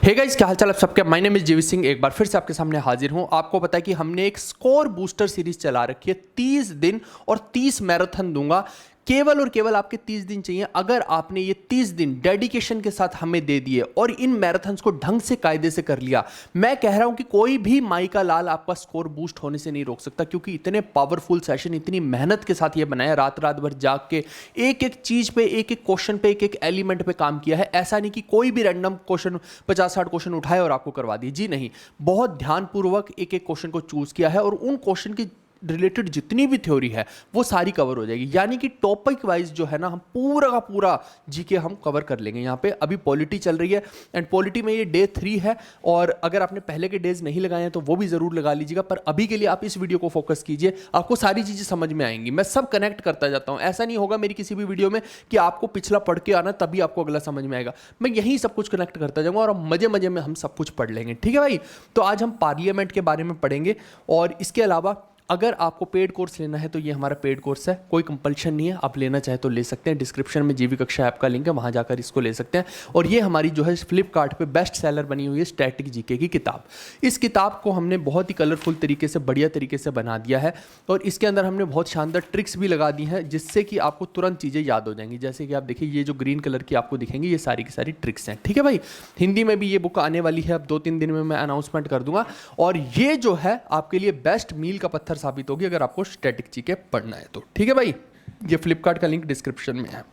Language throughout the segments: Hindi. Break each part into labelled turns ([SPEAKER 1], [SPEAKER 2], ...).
[SPEAKER 1] हे गाइस, क्या हाल चाल आप सबके। माय नेम इज जीवी सिंह, एक बार फिर से आपके सामने हाजिर हूं। आपको पता है कि हमने एक स्कोर बूस्टर सीरीज चला रखी है। 30 दिन और 30 मैराथन दूंगा। केवल और केवल आपके 30 दिन चाहिए। अगर आपने ये 30 दिन डेडिकेशन के साथ हमें दे दिए और इन मैराथन्स को ढंग से कायदे से कर लिया, मैं कह रहा हूं कि कोई भी माई का लाल आपका स्कोर बूस्ट होने से नहीं रोक सकता। क्योंकि इतने पावरफुल सेशन, इतनी मेहनत के साथ ये बनाया, रात रात भर जाग के एक एक चीज पे, एक एक क्वेश्चन पे, एक एक एलिमेंट पे काम किया है। ऐसा नहीं कि कोई भी रैंडम क्वेश्चन 50-60 क्वेश्चन उठाए और आपको करवा दिए। जी नहीं, बहुत ध्यानपूर्वक एक एक क्वेश्चन को चूज किया है और उन क्वेश्चन की रिलेटेड जितनी भी थ्योरी है वो सारी कवर हो जाएगी। यानी कि टॉपिक वाइज जो है ना, हम पूरा का पूरा जीके हम कवर कर लेंगे। यहाँ पे अभी पॉलिटी चल रही है एंड पॉलिटी में ये डे 3 है। और अगर आपने पहले के डेज नहीं लगाए हैं तो वो भी जरूर लगा लीजिएगा। पर अभी के लिए आप इस वीडियो को फोकस कीजिए, आपको सारी चीजें समझ में आएंगी। मैं सब कनेक्ट करता जाता हूं। ऐसा नहीं होगा मेरी किसी भी वीडियो में कि आपको पिछला पढ़ के आना तभी आपको अगला समझ में आएगा। मैं यही सब कुछ कनेक्ट करता जाऊंगा और मजे मजे में हम सब कुछ पढ़ लेंगे। ठीक है भाई। तो आज हम पार्लियामेंट के बारे में पढ़ेंगे। और इसके अलावा अगर आपको पेड कोर्स लेना है तो ये हमारा पेड कोर्स है। कोई कंपल्शन नहीं है, आप लेना चाहे तो ले सकते हैं। डिस्क्रिप्शन में जीवी कक्षा ऐप का लिंक है, वहां जाकर इसको ले सकते हैं। और ये हमारी जो है फ्लिपकार्ट पे बेस्ट सेलर बनी हुई है स्टैटिक जीके की किताब। इस किताब को हमने बहुत ही कलरफुल तरीके से, बढ़िया तरीके से बना दिया है। और इसके अंदर हमने बहुत शानदार ट्रिक्स भी लगा दी हैं जिससे कि आपको तुरंत चीज़ें याद हो जाएंगी। जैसे कि आप देखिए, ये जो ग्रीन कलर की आपको दिखेंगी, ये सारी की सारी ट्रिक्स हैं। ठीक है भाई। हिंदी में भी ये बुक आने वाली है, अब 2-3 दिन में मैं अनाउंसमेंट कर दूंगा। और ये जो है आपके लिए बेस्ट मील का पत्थर साबित होगी अगर आपको स्टैटिक जीके पढ़ना है तो। ठीक है भाई। ये फ्लिपकार्ट का लिंक डिस्क्रिप्शन में है।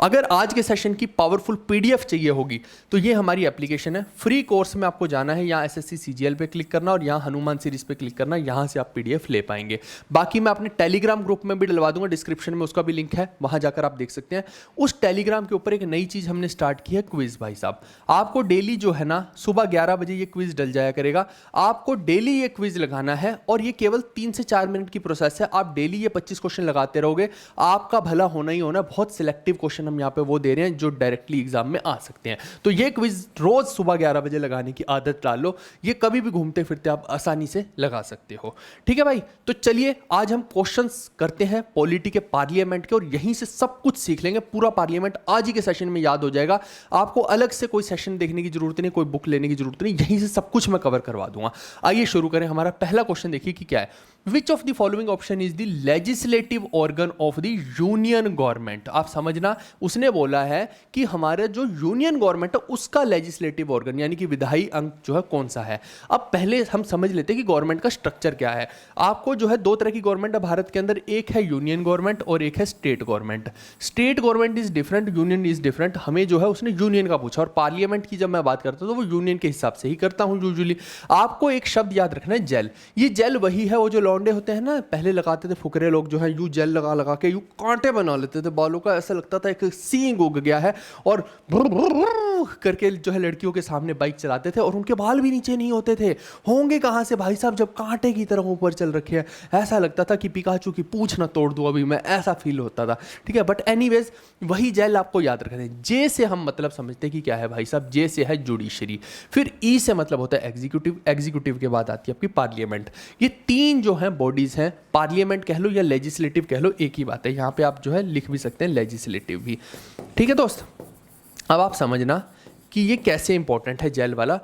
[SPEAKER 1] अगर आज के सेशन की पावरफुल पीडीएफ चाहिए होगी तो ये हमारी एप्लीकेशन है। फ्री कोर्स में आपको जाना है, यहाँ एसएससी सीजीएल पे क्लिक करना और यहाँ हनुमान सीरीज पे क्लिक करना। यहाँ से आप पीडीएफ ले पाएंगे। बाकी मैं अपने टेलीग्राम ग्रुप में भी डलवा दूंगा, डिस्क्रिप्शन में उसका भी लिंक है, वहां जाकर आप देख सकते हैं। उस टेलीग्राम के ऊपर एक नई चीज हमने स्टार्ट की है, क्विज। भाई साहब, आपको डेली जो है ना, सुबह 11 बजे ये क्विज डल जाया करेगा। आपको डेली ये क्विज लगाना है और ये केवल 3 से 4 मिनट की प्रोसेस है। आप डेली ये 25 क्वेश्चन लगाते रहोगे, आपका भला होना ही होना। बहुत सिलेक्टिव क्वेश्चन हम यहाँ पे वो दे रहे हैं जो डायरेक्टली एग्जाम में आ सकते हैं। तो ये क्विज रोज सुबह 11 बजे लगाने की आदत डाल लो। ये कभी भी घूमते फिरते आप आसानी से लगा सकते हो। ठीक है भाई। तो चलिए आज हम क्वेश्चंस करते हैं पॉलिटी के, पार्लियामेंट के, और यहीं से सब कुछ सीख लेंगे। पूरा पार्लियामेंट आज ही के सेशन में याद हो जाएगा। आपको अलग से कोई सेशन देखने की जरूरत नहीं, कोई बुक लेने की जरूरत नहीं, यहीं से सब कुछ मैं कवर करवा दूंगा। आइए शुरू करें। हमारा पहला क्वेश्चन देखिए कि क्या है। Which of the following option is the legislative organ of the union government. आप समझना, उसने बोला है कि हमारे जो यूनियन गवर्नमेंट है उसका लेजिस्लेटिव ऑर्गन यानी कि विधायी अंग जो है कौन सा है। अब पहले हम समझ लेते हैं कि गवर्नमेंट का स्ट्रक्चर क्या है। आपको जो है 2 तरह की गवर्नमेंट है भारत के अंदर, एक है यूनियन गवर्नमेंट और एक है state government. State government is different, union is different. हमें जो है उसने यूनियन का पूछा और पार्लियामेंट की जब मैं बात करता हूं तो वो यूनियन के हिसाब से ही करता हूं यूजुअली। आपको एक शब्द याद रखना है, जेल। ये जेल वही है, वो जो लौंडे होते हैं ना, पहले लगाते थे फुकरे लोग जो है, यू जेल लगा लगा के यू कांटे बना लेते थे बालों का, ऐसा लगता था एक सींग उग गया है। और करके जो है लड़कियों के सामने बाइक चलाते थे और उनके बाल भी नीचे नहीं होते थे। होंगे कहां से भाई साहब जब कांटे की तरह ऊपर चल रखे हैं। ऐसा लगता था कि पिकाचू की पूंछ ना तोड़ दूं अभी मैं, ऐसा फील होता था। ठीक है। बट एनीवेज, वही जेल आपको याद रखना है। जे से हम मतलब समझते हैं कि क्या है भाई साहब। जे से है जुडिशरी, फिर ई से मतलब होता है एग्जीक्यूटिव, एग्जीक्यूटिव के बाद आती है आपकी पार्लियामेंट। ये 3 जो है बॉडीज हैं, पार्लियामेंट कह लो या लेजिस्लेटिव कह लो, एक ही बात है। यहां पे आप जो है लिख भी सकते हैं लेजिस्लेटिव भी। ठीक है दोस्त। अब आप समझना कि ये कैसे इंपॉर्टेंट है जेल वाला,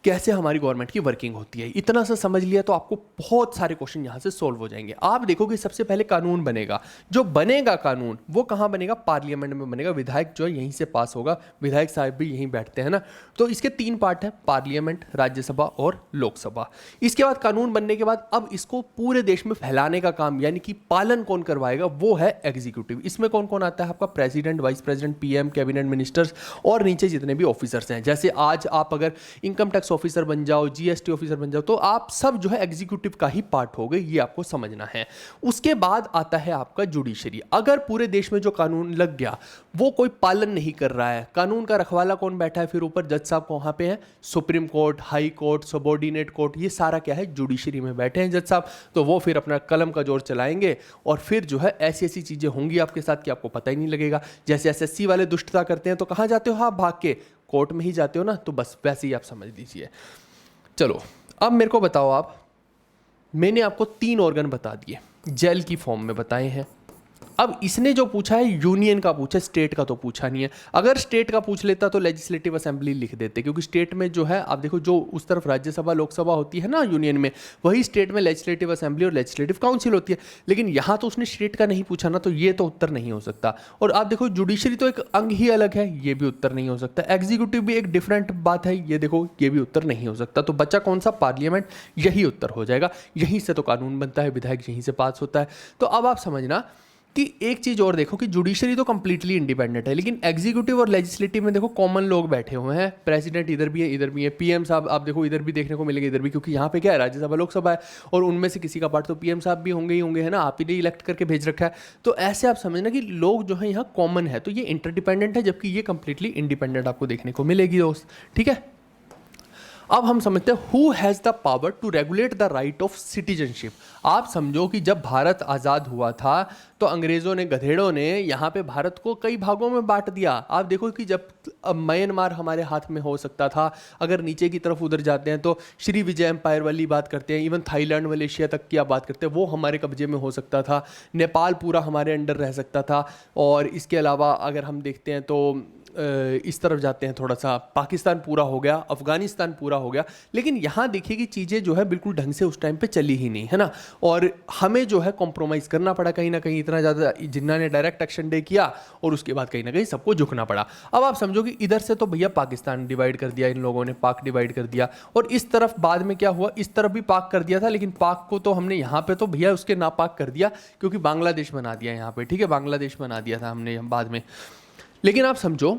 [SPEAKER 1] कैसे हमारी गवर्नमेंट की वर्किंग होती है। इतना सा समझ लिया तो आपको बहुत सारे क्वेश्चन यहां से सॉल्व हो जाएंगे। आप देखोगे सबसे पहले कानून बनेगा। जो बनेगा कानून वो कहां बनेगा? पार्लियामेंट में बनेगा। विधायक जो है यहीं से पास होगा, विधायक साहब भी यहीं बैठते हैं ना। तो इसके 3 पार्ट हैं, पार्लियामेंट, राज्यसभा और लोकसभा। इसके बाद कानून बनने के बाद अब इसको पूरे देश में फैलाने का काम यानी कि पालन कौन करवाएगा, वो है एग्जीक्यूटिव। इसमें कौन कौन आता है आपका? President, vice president, PM, cabinet ministers और नीचे जितने भी ऑफिसर्स हैं। जैसे आज आप अगर इनकम टैक्स ऑफिसर बन जाओ, जीएसटी ऑफिसर बन जाओ, तो आप सब जो है एग्जीक्यूटिव का ही पार्ट हो गए। ये आपको समझना है। उसके बाद आता है आपका जुडिशरी। अगर पूरे देश में जो कानून लग गया वो कोई पालन नहीं कर रहा है, कानून का रखवाला कौन बैठा है? फिर ऊपर जज साहब वहां पे है, supreme court, high court, subordinate court, ये सारा क्या है? जुडिशरी में बैठे हैं जज साहब। तो वो फिर अपना कलम का जोर चलाएंगे और फिर जो है ऐसी ऐसी चीजें होंगी आपके साथ कि आपको पता ही नहीं लगेगा। जैसे एसएससी वाले दुष्टता करते हैं तो कहां जाते हो? हाँ, भाग के कोर्ट में ही जाते हो ना। तो बस वैसे ही आप समझ लीजिए। चलो अब मेरे को बताओ आप, मैंने आपको 3 ऑर्गन बता दिए, जेल की फॉर्म में बताए हैं। अब इसने जो पूछा है यूनियन का पूछा, स्टेट का तो पूछा नहीं है। अगर स्टेट का पूछ लेता तो लेजिस्लेटिव असेंबली लिख देते, क्योंकि स्टेट में जो है आप देखो जो उस तरफ राज्यसभा लोकसभा होती है ना यूनियन में, वही स्टेट में लेजिस्लेटिव असेंबली और लेजिस्लेटिव काउंसिल होती है। लेकिन यहाँ तो उसने स्टेट का नहीं पूछा ना, तो ये तो उत्तर नहीं हो सकता। और आप देखो जुडिशरी तो एक अंग ही अलग है, ये भी उत्तर नहीं हो सकता। एग्जीक्यूटिव भी एक डिफरेंट बात है, ये देखो ये भी उत्तर नहीं हो सकता। तो बच्चा कौन सा? पार्लियामेंट, यही उत्तर हो जाएगा। यहीं से तो कानून बनता है, विधायक यहीं से पास होता है। तो अब आप समझना कि एक चीज और देखो कि जुडिशरी तो कंप्लीटली इंडिपेंडेंट है, लेकिन एग्जीक्यूटिव और लेजिस्लेटिव में देखो कॉमन लोग बैठे हुए हैं। प्रेसिडेंट इधर भी है, इधर भी है। पीएम साहब आप देखो इधर भी देखने को मिलेंगे, इधर भी, क्योंकि यहाँ पे क्या है, राज्यसभा लोकसभा है, और उनमें से किसी का पार्ट तो पीएम साहब भी होंगे ही होंगे, है ना, आप ही ने इलेक्ट करके भेज रखा है। तो ऐसे आप समझना कि लोग जो है यहाँ कॉमन है, तो ये इंटरडिपेंडेंट है, जबकि ये कंप्लीटली इंडिपेंडेंट आपको देखने को मिलेगी दोस्त। ठीक है, अब हम समझते हैं who has the power to regulate the right of citizenship. आप समझो कि जब भारत आज़ाद हुआ था तो अंग्रेज़ों ने, गधेड़ों ने यहाँ पे भारत को कई भागों में बांट दिया। आप देखो कि जब म्यांमार हमारे हाथ में हो सकता था, अगर नीचे की तरफ उधर जाते हैं तो श्री विजय एम्पायर वाली बात करते हैं, इवन थाईलैंड मलेशिया तक की आप बात करते हैं, वो हमारे कब्जे में हो सकता था। नेपाल पूरा हमारे अंडर रह सकता था। और इसके अलावा अगर हम देखते हैं तो इस तरफ जाते हैं थोड़ा सा, पाकिस्तान पूरा हो गया, अफगानिस्तान पूरा हो गया। लेकिन यहाँ देखिए कि चीज़ें जो है बिल्कुल ढंग से उस टाइम पे चली ही नहीं, है ना। और हमें जो है कॉम्प्रोमाइज़ करना पड़ा कहीं ना कहीं, इतना ज़्यादा जिन्ना ने डायरेक्ट एक्शन डे किया, और उसके बाद कहीं ना कहीं सबको झुकना पड़ा। अब आप समझो कि इधर से तो भैया पाकिस्तान डिवाइड कर दिया इन लोगों ने, पाक डिवाइड कर दिया, और इस तरफ बाद में क्या हुआ, इस तरफ भी पाक कर दिया था, लेकिन पाक को तो हमने यहाँ पे तो भैया उसके नापाक कर दिया, क्योंकि बांग्लादेश बना दिया यहाँ पे। ठीक है, बांग्लादेश बना दिया था हमने बाद में। लेकिन आप समझो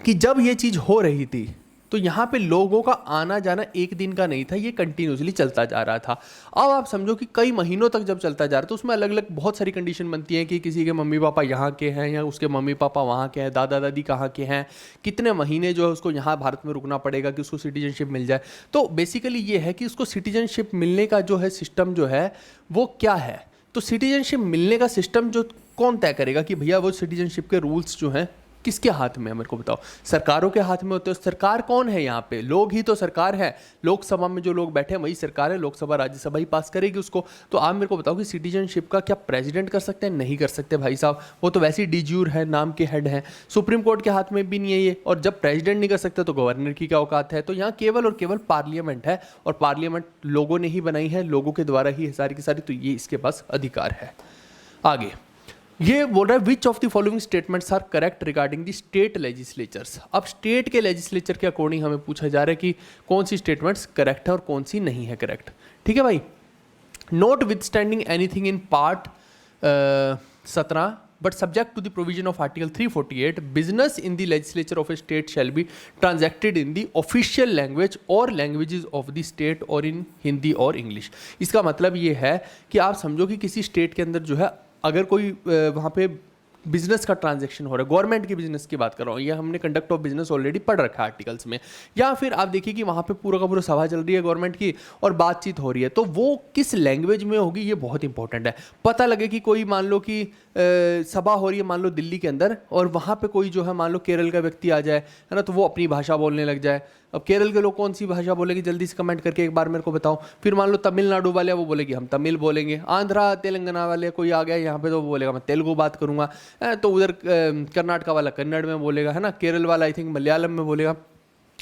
[SPEAKER 1] कि जब ये चीज़ हो रही थी तो यहाँ पे लोगों का आना जाना एक दिन का नहीं था, ये कंटिन्यूसली चलता जा रहा था। अब आप समझो कि कई महीनों तक जब चलता जा रहा था, तो उसमें अलग अलग बहुत सारी कंडीशन बनती हैं कि किसी के मम्मी पापा यहाँ के हैं या उसके मम्मी पापा वहाँ के हैं, दादा दादी कहाँ के हैं, कितने महीने जो है उसको यहाँ भारत में रुकना पड़ेगा कि उसको सिटीजनशिप मिल जाए। तो बेसिकली ये है कि उसको सिटीजनशिप मिलने का जो है सिस्टम जो है वो क्या है। तो सिटीजनशिप मिलने का सिस्टम जो कौन तय करेगा कि भैया वो सिटीजनशिप के रूल्स जो हैं किसके हाथ में है, मेरे को बताओ। सरकारों के हाथ में होते हैं। सरकार कौन है यहाँ पे? लोग ही तो सरकार है। लोकसभा में जो लोग बैठे हैं वही सरकार है, लोकसभा राज्यसभा ही पास करेगी उसको। तो आप मेरे को बताओ कि सिटीजनशिप का क्या प्रेसिडेंट कर सकते हैं? नहीं कर सकते भाई साहब, वो तो वैसे ही डी ज्यूर है, नाम के हेड हैं। सुप्रीम कोर्ट के हाथ में भी नहीं है ये, और जब प्रेसिडेंट नहीं कर सकते तो गवर्नर की क्या औकात है। तो यहाँ केवल और केवल पार्लियामेंट है, और पार्लियामेंट लोगों ने ही बनाई है, लोगों के द्वारा ही सारी की सारी, तो ये इसके पास अधिकार है। आगे ये बोल रहा है which of the following statements are correct regarding the state legislatures. अब स्टेट के लेजिस्लेचर के अकॉर्डिंग हमें पूछा जा रहा है कि कौन सी स्टेटमेंट्स करेक्ट है और कौन सी नहीं है करेक्ट। ठीक है भाई, not with standing anything in part 17 but subject to the provision of article 348 business in the legislature of a state shall be transacted in the official language or languages of the state or in Hindi और इंग्लिश। इसका मतलब ये है कि आप समझो कि किसी स्टेट के अंदर जो है अगर कोई वहाँ पे बिजनेस का ट्रांजैक्शन हो रहा है, गवर्नमेंट के बिजनेस की बात कर रहा हूँ, ये हमने कंडक्ट ऑफ बिजनेस ऑलरेडी पढ़ रखा है आर्टिकल्स में, या फिर आप देखिए कि वहाँ पे पूरा का पूरा सभा चल रही है गवर्नमेंट की और बातचीत हो रही है, तो वो किस लैंग्वेज में होगी ये बहुत इंपॉर्टेंट है। पता लगे कि कोई मान लो कि सभा हो रही है मान लो दिल्ली के अंदर, और वहाँ पे कोई जो है मान लो केरल का व्यक्ति आ जाए, है ना, तो वो अपनी भाषा बोलने लग जाए। अब केरल के लोग कौन सी भाषा बोलेंगे, जल्दी से कमेंट करके एक बार मेरे को बताओ। फिर मान लो तमिलनाडु वाले वो बोलेगी हम तमिल बोलेंगे, आंध्रा तेलंगाना वाले कोई आ गया यहाँ पे तो वो बोलेगा मैं तेलुगु बात करूँगा, तो उधर कर्नाटका वाला कन्नड़ में बोलेगा, है ना, केरल वाला आई थिंक मलयालम में बोलेगा।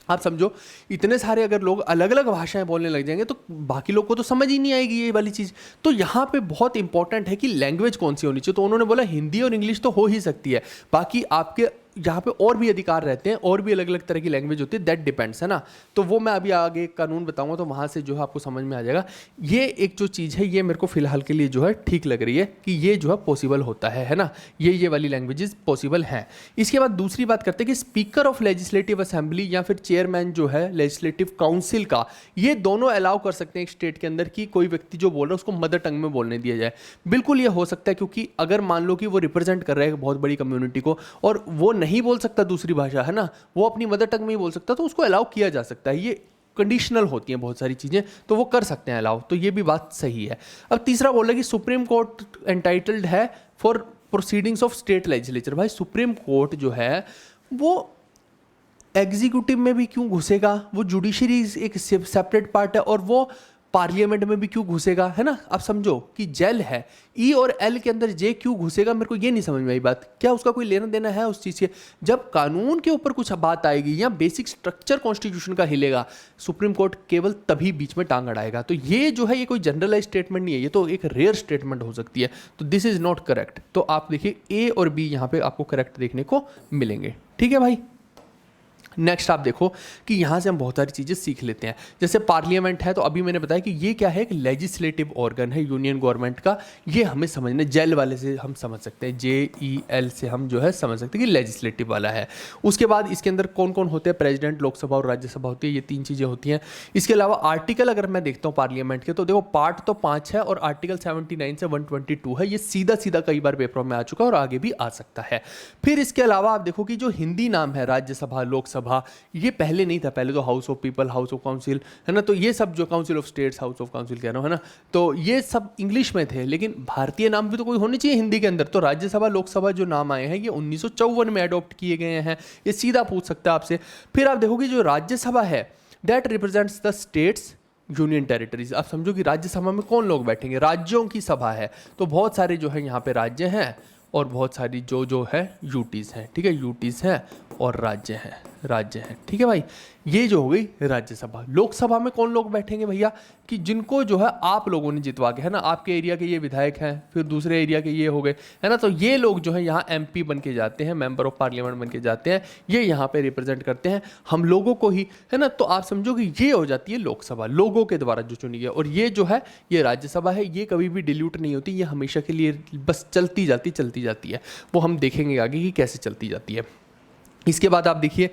[SPEAKER 1] आप समझो इतने सारे अगर लोग अलग अलग भाषाएं बोलने लग जाएंगे तो बाकी लोग को तो समझ ही नहीं आएगी ये वाली चीज़। तो यहाँ पे बहुत इंपॉर्टेंट है कि लैंग्वेज कौन सी होनी चाहिए। तो उन्होंने बोला हिंदी और इंग्लिश तो हो ही सकती है, बाकी आपके यहाँ पे और भी अधिकार रहते हैं, और भी अलग अलग तरह की लैंग्वेज होती है, दैट डिपेंड्स, है ना। तो वो मैं अभी आगे कानून बताऊंगा तो वहाँ से जो है आपको समझ में आ जाएगा। ये एक जो चीज़ है ये मेरे को फिलहाल के लिए जो है ठीक लग रही है कि ये जो है पॉसिबल होता है ना, ये वाली लैंग्वेजेस पॉसिबल हैं। इसके बाद दूसरी बात करते हैं कि स्पीकर ऑफ लेजिस्लेटिव असेंबली या फिर चेयरमैन जो है लेजिस्लेटिव काउंसिल का, ये दोनों अलाउ कर सकते हैं एक स्टेट के अंदर कि कोई व्यक्ति जो बोल रहा है उसको मदर टंग में बोलने दिया जाए। बिल्कुल ये हो सकता है, क्योंकि अगर मान लो कि वो रिप्रेजेंट कर रहा है बहुत बड़ी कम्युनिटी को और वो नहीं बोल सकता दूसरी भाषा, है ना, वो अपनी मदर टंग में ही बोल सकता, तो उसको अलाउ किया जा सकता है। ये कंडीशनल होती हैं बहुत सारी चीज़ें, तो वो कर सकते हैं अलाउ, तो ये भी बात सही है। अब तीसरा बोल रहा है कि सुप्रीम कोर्ट एंटाइटल्ड है for proceedings of state legislature. भाई सुप्रीम कोर्ट जो है वो एग्जीक्यूटिव में भी क्यों घुसेगा, वो जुडिशरी एक सेपरेट पार्ट है, और वो पार्लियामेंट में भी क्यों घुसेगा, है ना। आप समझो कि जेल है, ई और एल के अंदर जे क्यों घुसेगा, मेरे को ये नहीं समझ में आई बात। क्या उसका कोई लेना देना है उस चीज़ से? जब कानून के ऊपर कुछ बात आएगी या बेसिक स्ट्रक्चर कॉन्स्टिट्यूशन का हिलेगा, सुप्रीम कोर्ट केवल तभी बीच में टांग अड़ाएगा। तो ये जो है ये कोई जनरलाइज स्टेटमेंट नहीं है, ये तो एक रेयर स्टेटमेंट हो सकती है। तो दिस इज नॉट करेक्ट। तो आप देखिए ए और बी यहाँ पे आपको करेक्ट देखने को मिलेंगे। ठीक है भाई। नेक्स्ट आप देखो कि यहाँ से हम बहुत सारी चीज़ें सीख लेते हैं। जैसे पार्लियामेंट है, तो अभी मैंने बताया कि ये क्या है, एक लेजिस्लेटिव ऑर्गन है यूनियन गवर्नमेंट का। ये हमें समझने, जेल वाले से हम समझ सकते हैं, JEL से हम जो है समझ सकते हैं कि लेजिस्लेटिव वाला है। उसके बाद इसके अंदर कौन कौन होते हैं, प्रेसिडेंट, लोकसभा और राज्यसभा होती है, ये 3 चीज़ें होती हैं। इसके अलावा आर्टिकल अगर मैं देखता हूँ पार्लियामेंट के, तो देखो पार्ट तो 5 है और आर्टिकल 79 से 122 है। ये सीधा सीधा कई बार पेपरों में आ चुका है और आगे भी आ सकता है। फिर इसके अलावा आप देखो कि जो हिंदी नाम है, राज्यसभा, लोकसभा, ये पहले नहीं था। पहले तो house of people, house of council, है ना। तो ये सब जो council of states, house of council कह रहा हूँ, है ना, तो ये सब इंग्लिश में थे। लेकिन भारतीय नाम भी तो कोई होने चाहिए हिंदी के अंदर। तो राज्यसभा, लोकसभा जो नाम आए हैं ये 1954 में अडॉप्ट किए गए हैं। ये सीधा पूछ सकता है आपसे। फिर आप देखोगे जो राज्यसभा है, that represents the states, union territories. आप समझो कि राज्यसभा में कौन लोग बैठेंगे, राज्यों की सभा है। तो बहुत सारे जो है यहाँ पे राज्य हैं और बहुत सारी जो है यूटीज हैं। ठीक है, यूटीज हैं और राज्य हैं, राज्य हैं। ठीक है भाई, ये जो हो गई राज्यसभा। लोकसभा में कौन लोग बैठेंगे भैया, कि जिनको जो है आप लोगों ने जितवा के, है ना, आपके एरिया के ये विधायक हैं, फिर दूसरे एरिया के ये हो गए, है ना। तो ये लोग जो है यहाँ MP बन के जाते हैं, मेंबर ऑफ पार्लियामेंट बन के जाते हैं। ये यहाँ पे रिप्रेजेंट करते हैं हम लोगों को ही, है ना। तो आप समझो कि ये हो जाती है लोकसभा, लोगों के द्वारा जो चुनी गई। और ये जो है ये राज्यसभा है, ये कभी भी डिल्यूट नहीं होती, ये हमेशा के लिए बस चलती जाती है। वो हम देखेंगे आगे कि कैसे चलती जाती है। इसके बाद आप देखिए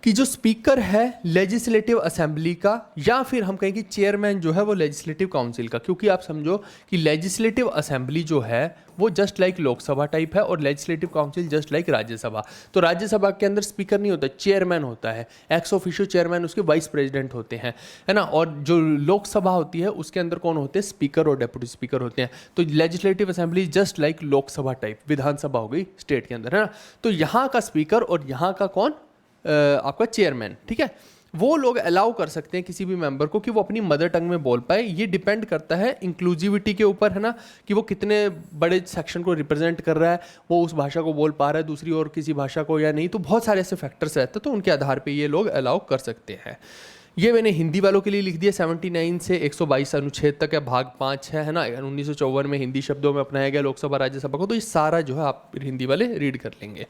[SPEAKER 1] कि जो स्पीकर है लेजिस्लेटिव असेंबली का, या फिर हम कहें कि चेयरमैन जो है वो लेजिस्लेटिव काउंसिल का। क्योंकि आप समझो कि लेजिस्लेटिव असेंबली जो है वो जस्ट लाइक लोकसभा टाइप है और legislative council just like Rajya Sabha. तो राज्यसभा के अंदर स्पीकर नहीं होता, चेयरमैन होता है, एक्स ऑफिशियो चेयरमैन, उसके वाइस प्रेसिडेंट होते हैं, है ना। और जो लोकसभा होती है उसके अंदर कौन होते हैं, स्पीकर और डेप्यूटी स्पीकर होते हैं। तो legislative assembly just like Lok Sabha type, विधानसभा हो गई स्टेट के अंदर, है ना। तो यहाँ का स्पीकर और यहाँ का कौन, आपका चेयरमैन, ठीक है, वो लोग अलाउ कर सकते हैं किसी भी मेंबर को कि वो अपनी मदर टंग में बोल पाए। ये डिपेंड करता है इंक्लूसिविटी के ऊपर, है ना, कि वो कितने बड़े सेक्शन को रिप्रेजेंट कर रहा है, वो उस भाषा को बोल पा रहा है दूसरी और किसी भाषा को या नहीं। तो बहुत सारे ऐसे फैक्टर्स रहते हैं, तो उनके आधार पर ये लोग अलाउ कर सकते हैं। ये मैंने हिंदी वालों के लिए लिख दिया। 79 से 122 अनुच्छेद तक है, भाग 5 है ना। 1954 में हिंदी शब्दों में अपनाया गया लोकसभा राज्यसभा को। तो ये सारा जो है आप हिंदी वाले रीड कर लेंगे।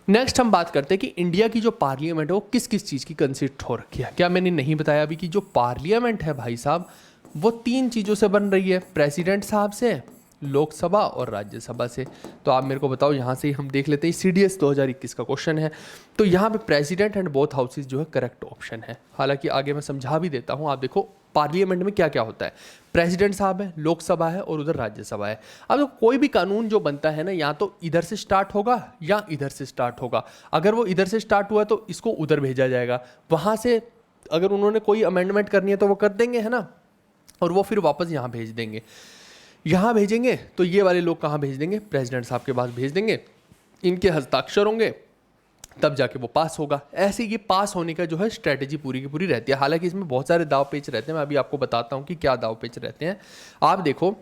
[SPEAKER 1] नेक्स्ट हम बात करते हैं कि इंडिया की जो पार्लियामेंट है वो किस किस चीज़ की कंसिस्ट हो रखी है। क्या मैंने नहीं बताया अभी कि जो पार्लियामेंट है भाई साहब वो 3 चीज़ों से बन रही है, प्रेसिडेंट साहब से, लोकसभा और राज्यसभा से। तो आप मेरे को बताओ, यहाँ से ही हम देख लेते हैं, CDS 2021 का क्वेश्चन है। तो यहाँ पे प्रेसिडेंट एंड बोथ हाउसेज जो है करेक्ट ऑप्शन है। हालांकि आगे मैं समझा भी देता हूँ। आप देखो पार्लियामेंट में क्या क्या होता है, प्रेसिडेंट साहब है, लोकसभा है और उधर राज्यसभा है। अब तो कोई भी कानून जो बनता है ना, या तो इधर से स्टार्ट होगा या इधर से स्टार्ट होगा। अगर वो इधर से स्टार्ट हुआ तो इसको उधर भेजा जाएगा, वहाँ से अगर उन्होंने कोई अमेंडमेंट करनी है तो वो कर देंगे, है ना, और वो फिर वापस यहाँ भेज देंगे। यहाँ भेजेंगे तो ये वाले लोग कहाँ भेज देंगे, प्रेसिडेंट साहब के पास भेज देंगे, इनके हस्ताक्षर होंगे, तब जाके वो पास होगा। ऐसे ये पास होने का जो है स्ट्रेटेजी पूरी की पूरी रहती है। हालांकि इसमें बहुत सारे दाव पेच रहते हैं, मैं अभी आपको बताता हूँ कि क्या दाव पेच रहते हैं। आप देखो,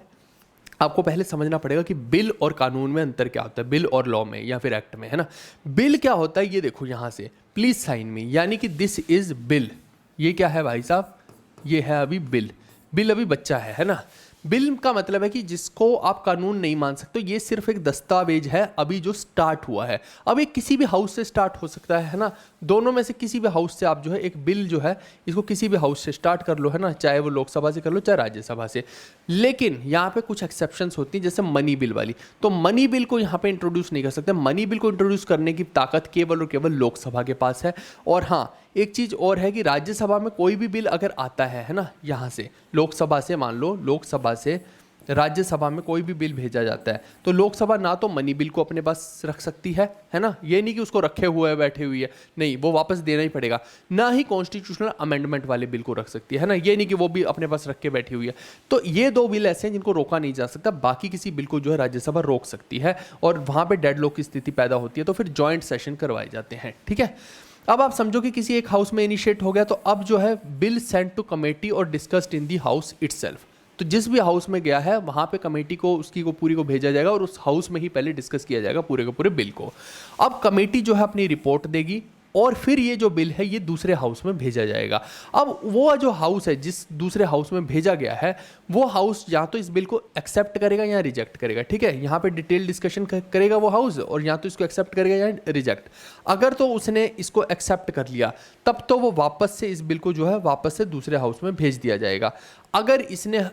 [SPEAKER 1] आपको पहले समझना पड़ेगा कि बिल और कानून में अंतर क्या होता है, बिल और लॉ में या फिर एक्ट में, है ना। बिल क्या होता है, ये देखो यहाँ से प्लीज साइन मी, यानी कि दिस इज बिल। ये क्या है भाई साहब, ये है अभी बिल। बिल अभी बच्चा है ना। बिल का मतलब है कि जिसको आप कानून नहीं मान सकते, ये सिर्फ एक दस्तावेज है अभी जो स्टार्ट हुआ है। अब ये किसी भी हाउस से स्टार्ट हो सकता है ना, दोनों में से किसी भी हाउस से आप जो है एक बिल जो है इसको किसी भी हाउस से स्टार्ट कर लो, है ना, चाहे वो लोकसभा से कर लो चाहे राज्यसभा से। लेकिन यहाँ पे कुछ एक्सेप्शंस होती हैं, जैसे मनी बिल वाली। तो मनी बिल को यहाँ पे इंट्रोड्यूस नहीं कर सकते। मनी बिल को इंट्रोड्यूस करने की ताकत केवल और केवल लोकसभा के पास है। और हाँ, एक चीज़ और है कि राज्यसभा में कोई भी बिल अगर आता है ना, यहाँ से लोकसभा से, मान लो लोकसभा से राज्यसभा में कोई भी बिल भेजा जाता है, तो लोकसभा ना तो मनी बिल को अपने पास रख सकती है ना, ये नहीं कि उसको रखे हुए है बैठे हुई है, नहीं, वो वापस देना ही पड़ेगा। ना ही कॉन्स्टिट्यूशनल अमेंडमेंट वाले बिल को रख सकती है ना, ये नहीं कि वो भी अपने पास रख के बैठी हुई है। तो ये 2 बिल ऐसे हैं जिनको रोका नहीं जा सकता। बाकी किसी बिल को जो है राज्यसभा रोक सकती है और वहाँ पर डेडलॉक की स्थिति पैदा होती है, तो फिर जॉइंट सेशन करवाए जाते हैं। ठीक है, अब आप समझो कि किसी एक हाउस में इनिशिएट हो गया, तो अब जो है बिल सेंट टू कमेटी और discussed in the house itself. तो जिस भी हाउस में गया है वहाँ पे कमेटी को उसकी को पूरी को भेजा जाएगा और उस हाउस में ही पहले डिस्कस किया जाएगा पूरे के पूरे बिल को। अब कमेटी जो है अपनी रिपोर्ट देगी और फिर ये जो बिल है ये दूसरे हाउस में भेजा जाएगा। अब वो जो हाउस है जिस दूसरे हाउस में भेजा गया है वो हाउस या तो इस बिल को एक्सेप्ट करेगा या रिजेक्ट करेगा, ठीक है। यहाँ पे डिटेल डिस्कशन करेगा वो हाउस और या तो इसको एक्सेप्ट करेगा या रिजेक्ट। अगर तो उसने इसको एक्सेप्ट कर लिया तब तो वो वापस से इस बिल को जो है वापस से दूसरे हाउस में भेज दिया जाएगा। अगर इसने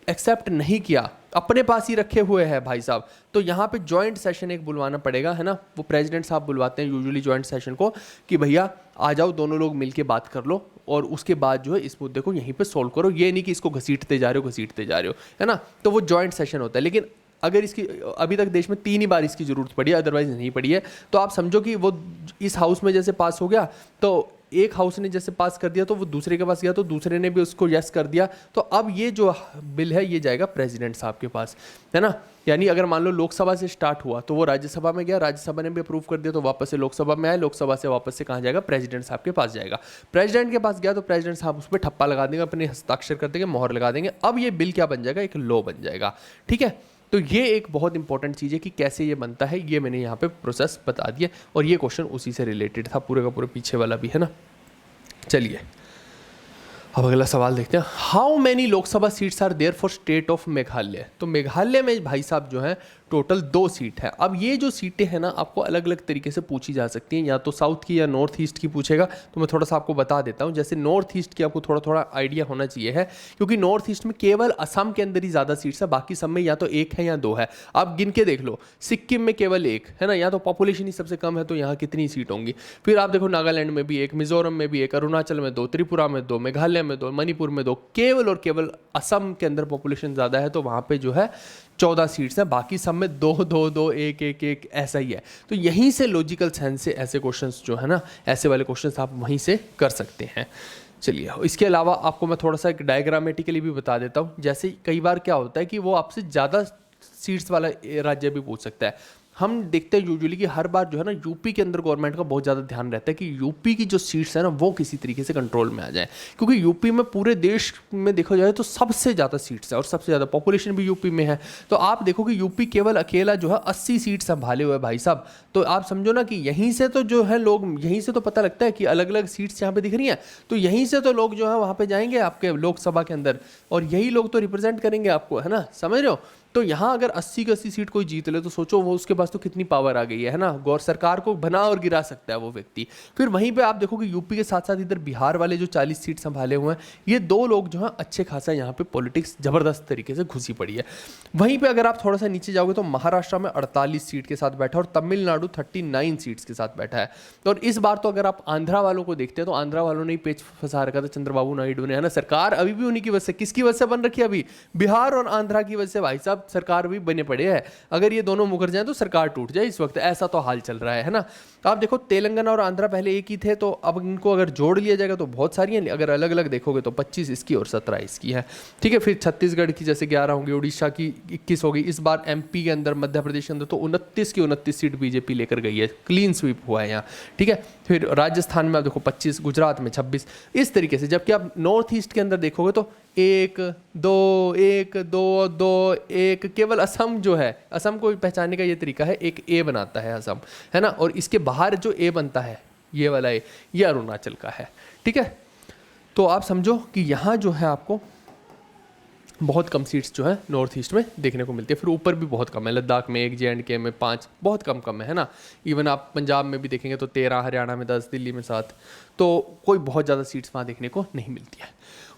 [SPEAKER 1] एक्सेप्ट नहीं किया, अपने पास ही रखे हुए हैं भाई साहब, तो यहाँ पे जॉइंट सेशन एक बुलवाना पड़ेगा, है ना। वो प्रेसिडेंट साहब बुलवाते हैं यूजुअली जॉइंट सेशन को कि भैया आ जाओ, दोनों लोग मिलके बात कर लो और उसके बाद जो है इस मुद्दे को यहीं पे सोल्व करो। ये नहीं कि इसको घसीटते जा रहे हो, है ना। तो वो जॉइंट सेशन होता है। लेकिन अगर इसकी अभी तक देश में 3 ही बार इसकी ज़रूरत पड़ी है, अदरवाइज नहीं पड़ी है। तो आप समझो कि वो इस हाउस में जैसे पास हो गया तो एक हाउस ने जैसे पास कर दिया तो वो दूसरे के पास गया तो दूसरे ने भी उसको यस कर दिया। तो अब ये जो बिल है ये जाएगा प्रेसिडेंट साहब के पास, है ना। यानी अगर मान लो लोकसभा से स्टार्ट हुआ तो वो राज्यसभा में गया, राज्यसभा ने भी अप्रूव कर दिया तो वापस से लोकसभा में आया, लोकसभा से वापस से कहाँ जाएगा, प्रेसिडेंट साहब के पास जाएगा। प्रेसिडेंट के पास गया तो प्रेसिडेंट साहब उस पर ठप्पा लगा देंगे, अपने हस्ताक्षर कर देंगे, मोहर लगा देंगे। अब ये बिल क्या बन जाएगा, एक लॉ बन जाएगा, ठीक है। तो ये एक बहुत इंपॉर्टेंट चीज़ है कि कैसे ये बनता है, ये मैंने यहाँ पे प्रोसेस बता दिया और ये क्वेश्चन उसी से रिलेटेड था, पूरे का पूरे पीछे वाला भी, है ना। चलिए अब अगला सवाल देखते हैं। How many Lok Sabha seats are there for state of Meghalaya. तो मेघालय में भाई साहब जो है टोटल 2 सीट है। अब ये जो सीटें हैं ना आपको अलग अलग तरीके से पूछी जा सकती हैं, या तो साउथ की या नॉर्थ ईस्ट की पूछेगा। तो मैं थोड़ा सा आपको बता देता हूँ। जैसे नॉर्थ ईस्ट की आपको थोड़ा थोड़ा आइडिया होना चाहिए है, क्योंकि नॉर्थ ईस्ट में केवल असम के अंदर ही ज़्यादा सीट्स है, बाकी सब में या तो 1 है या 2 है। आप गिन के देख लो, सिक्किम में केवल 1 है ना, या तो पॉपुलेशन ही सबसे कम है तो यहाँ कितनी सीट होंगी। फिर आप देखो नागालैंड में भी 1, मिजोरम में भी 1, अरुणाचल में 2, त्रिपुरा में 2, मेघालय में 2, मणिपुर में 2। केवल और केवल असम के अंदर पॉपुलेशन ज़्यादा है तो वहाँ पे जो है 14 सीट्स हैं, बाकी सब में 2 2 2 1 1 1 ऐसा ही है। तो यहीं से लॉजिकल सेंस से ऐसे क्वेश्चंस जो है ना, ऐसे वाले क्वेश्चंस आप वहीं से कर सकते हैं। चलिए इसके अलावा आपको मैं थोड़ा सा एक डायग्रामेटिकली भी बता देता हूँ। जैसे कई बार क्या होता है कि वो आपसे ज़्यादा सीट्स वाला राज्य भी पूछ सकता है। हम देखते हैं यूजुअली कि हर बार जो है ना यूपी के अंदर गवर्नमेंट का बहुत ज़्यादा ध्यान रहता है कि यूपी की जो सीट्स है ना वो किसी तरीके से कंट्रोल में आ जाए, क्योंकि यूपी में पूरे देश में देखा जाए तो सबसे ज़्यादा सीट्स है और सबसे ज़्यादा पॉपुलेशन भी यूपी में है। तो आप देखो कि यूपी केवल अकेला जो है 80 सीट संभाले हुए भाई साहब। तो आप समझो ना कि यहीं से तो जो है लोग, यहीं से तो पता लगता है कि अलग अलग सीट्स यहाँ पे दिख रही हैं, तो यहीं से तो लोग जो है वहाँ पे जाएंगे आपके लोकसभा के अंदर और यही लोग तो रिप्रेजेंट करेंगे आपको, है ना, समझ रहे हो। तो यहाँ अगर 80 की 80 सीट कोई जीत ले तो सोचो वो उसके पास तो कितनी पावर आ गई है ना, गौर सरकार को बना और गिरा सकता है वो व्यक्ति। फिर वहीं पे आप देखो कि यूपी के साथ साथ इधर बिहार वाले जो 40 सीट संभाले हुए हैं, ये 2 लोग जो हैं अच्छे खासा यहाँ पे पॉलिटिक्स जबरदस्त तरीके से घुसी पड़ी है। वहीं पे अगर आप थोड़ा सा नीचे जाओगे तो महाराष्ट्र में 48 सीट के साथ बैठा और तमिलनाडु 39 सीट्स के साथ बैठा है। और इस बार तो अगर आप आंध्रा वालों को देखते हैं तो आंध्रा वालों ने ही पेच फंसा रखा था चंद्रबाबू नायडू ने, है ना। सरकार अभी भी उन्हीं की वजह से, किसकी वजह से बन रखी है, अभी बिहार और आंध्रा की वजह से भाई साहब सरकार भी बने पड़े हैं। अगर ये दोनों मुकर जाएं तो सरकार टूट जाए इस वक्त, ऐसा तो हाल चल रहा है ना। आप देखो तेलंगाना और आंध्रा पहले एक ही थे, तो अब इनको अगर जोड़ लिया जाएगा तो बहुत सारी हैं, अगर अलग अलग देखोगे तो 25 इसकी और 17 इसकी है, ठीक है। फिर छत्तीसगढ़ की जैसे 11 होंगी, उड़ीसा की 21 होगी। इस बार एमपी के अंदर, मध्य प्रदेश के अंदर तो 29 की 29 सीट बीजेपी लेकर गई है, क्लीन स्वीप हुआ है यहाँ, ठीक है। फिर राजस्थान में आप देखो 25, गुजरात में 26, इस तरीके से। जबकि आप नॉर्थ ईस्ट के अंदर देखोगे तो 1 2 1 2 2 1, केवल असम जो है, असम को पहचानने का ये तरीका है, एक ए बनाता है असम, है ना। और इसके बाहर जो ए बनता है, ये वाला ए, ये अरुणाचल का है, ठीक है। तो आप समझो कि यहाँ जो है आपको बहुत कम सीट्स जो है नॉर्थ ईस्ट में देखने को मिलती है। फिर ऊपर भी बहुत कम है, लद्दाख में 1, J&K में 5, बहुत कम कम है ना। इवन आप पंजाब में भी देखेंगे तो 13, हरियाणा में 10, दिल्ली में 7, तो कोई बहुत ज़्यादा सीट्स वहाँ देखने को नहीं मिलती है।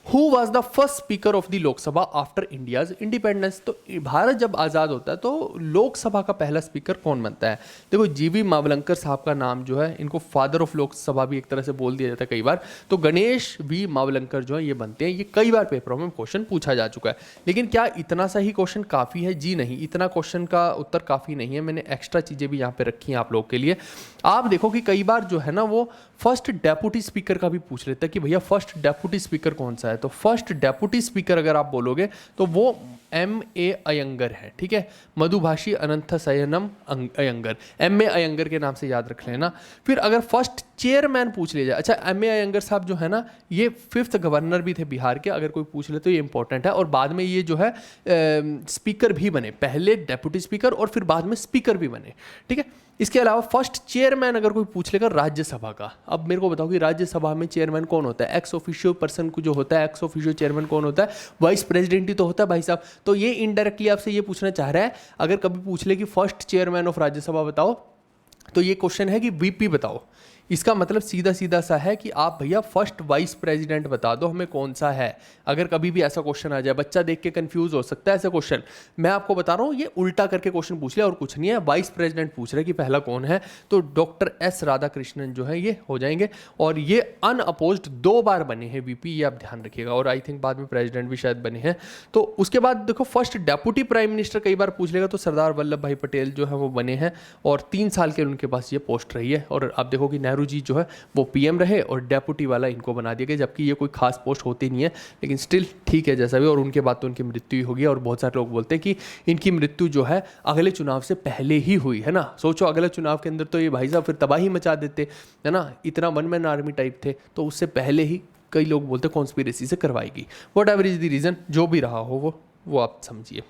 [SPEAKER 1] Who was the first speaker of the Lok Sabha after India's independence. तो भारत जब आज़ाद होता है तो लोकसभा का पहला स्पीकर कौन बनता है। देखो जीवी मावलंकर साहब का नाम जो है, इनको फादर ऑफ लोकसभा भी एक तरह से बोल दिया जाता है कई बार। तो गणेश वी मावलंकर जो है ये बनते हैं। ये कई बार पेपरों में क्वेश्चन पूछा जा चुका है, लेकिन क्या इतना सा ही क्वेश्चन काफ़ी है? जी नहीं, इतना क्वेश्चन का उत्तर काफ़ी नहीं है। मैंने एक्स्ट्रा चीज़ें भी यहाँ पे रखी हैं आप लोग के लिए। आप देखो कि कई बार जो है ना वो फर्स्ट डेप्यूटी स्पीकर का भी पूछ लेते हैं कि भैया फर्स्ट डेप्यूटी स्पीकर कौन सा है। तो फर्स्ट डेप्यूटी स्पीकर अगर आप बोलोगे तो वो M.A. अयंगर है, ठीक है, मधुभाषी अनंतशयनम अयंगर, M.A. अयंगर के नाम से याद रख लेना। फिर अगर फर्स्ट चेयरमैन पूछ लिया जाए, अच्छा M.A. अयंगर साहब जो है ना ये 5th गवर्नर भी थे बिहार के, अगर कोई पूछ ले तो ये इंपॉर्टेंट है। और बाद में ये जो है स्पीकर भी बने, पहले डेप्यूटी स्पीकर और फिर बाद में स्पीकर भी बने, ठीक है। इसके अलावा फर्स्ट चेयरमैन अगर कोई पूछ लेगा राज्यसभा का, अब मेरे को बताओ कि राज्यसभा में चेयरमैन कौन होता है? एक्स ऑफिशियो पर्सन को जो होता है, एक्स ऑफिशियो चेयरमैन कौन होता है? वाइस प्रेसिडेंट ही तो होता है भाई साहब। तो ये इनडायरेक्टली आपसे ये पूछना चाह रहा है, अगर कभी पूछ ले कि फर्स्ट चेयरमैन ऑफ राज्यसभा बताओ, तो ये क्वेश्चन है कि वीपी बताओ। इसका मतलब सीधा सीधा सा है कि आप भैया फर्स्ट वाइस प्रेसिडेंट बता दो हमें कौन सा है। अगर कभी भी ऐसा क्वेश्चन आ जाए, बच्चा देख के कंफ्यूज हो सकता है ऐसा क्वेश्चन, मैं आपको बता रहा हूँ ये उल्टा करके क्वेश्चन पूछ लिया और कुछ नहीं है। वाइस प्रेसिडेंट पूछ रहे कि पहला कौन है, तो डॉक्टर एस राधाकृष्णन जो है ये हो जाएंगे। और ये अनअपोज्ड 2 बार बने हैं वीपी, ये आप ध्यान रखिएगा। और आई थिंक बाद में प्रेसिडेंट भी शायद बने हैं। तो उसके बाद देखो फर्स्ट डेप्यूटी प्राइम मिनिस्टर कई बार पूछ लेगा, तो सरदार वल्लभ भाई पटेल जो है वो बने हैं और 3 साल के उनके पास ये पोस्ट रही है। और आप देखो कि नेहरू जी जो है वो पीएम रहे और डेप्यूटी वाला इनको बना दिया गया, जबकि ये कोई खास पोस्ट होती नहीं है, लेकिन स्टिल ठीक है जैसा भी। और उनके बाद तो उनकी मृत्यु ही होगी। और बहुत सारे लोग बोलते हैं कि इनकी मृत्यु जो है अगले चुनाव से पहले ही हुई है ना। सोचो अगले चुनाव के अंदर तो ये भाई साहब फिर तबाही मचा देते है ना, इतना वन मैन आर्मी टाइप थे, तो उससे पहले ही कई लोग बोलते कॉन्स्पिरेसी से करवाएगी। What ever is the reason, जो भी रहा हो वो आप समझिए।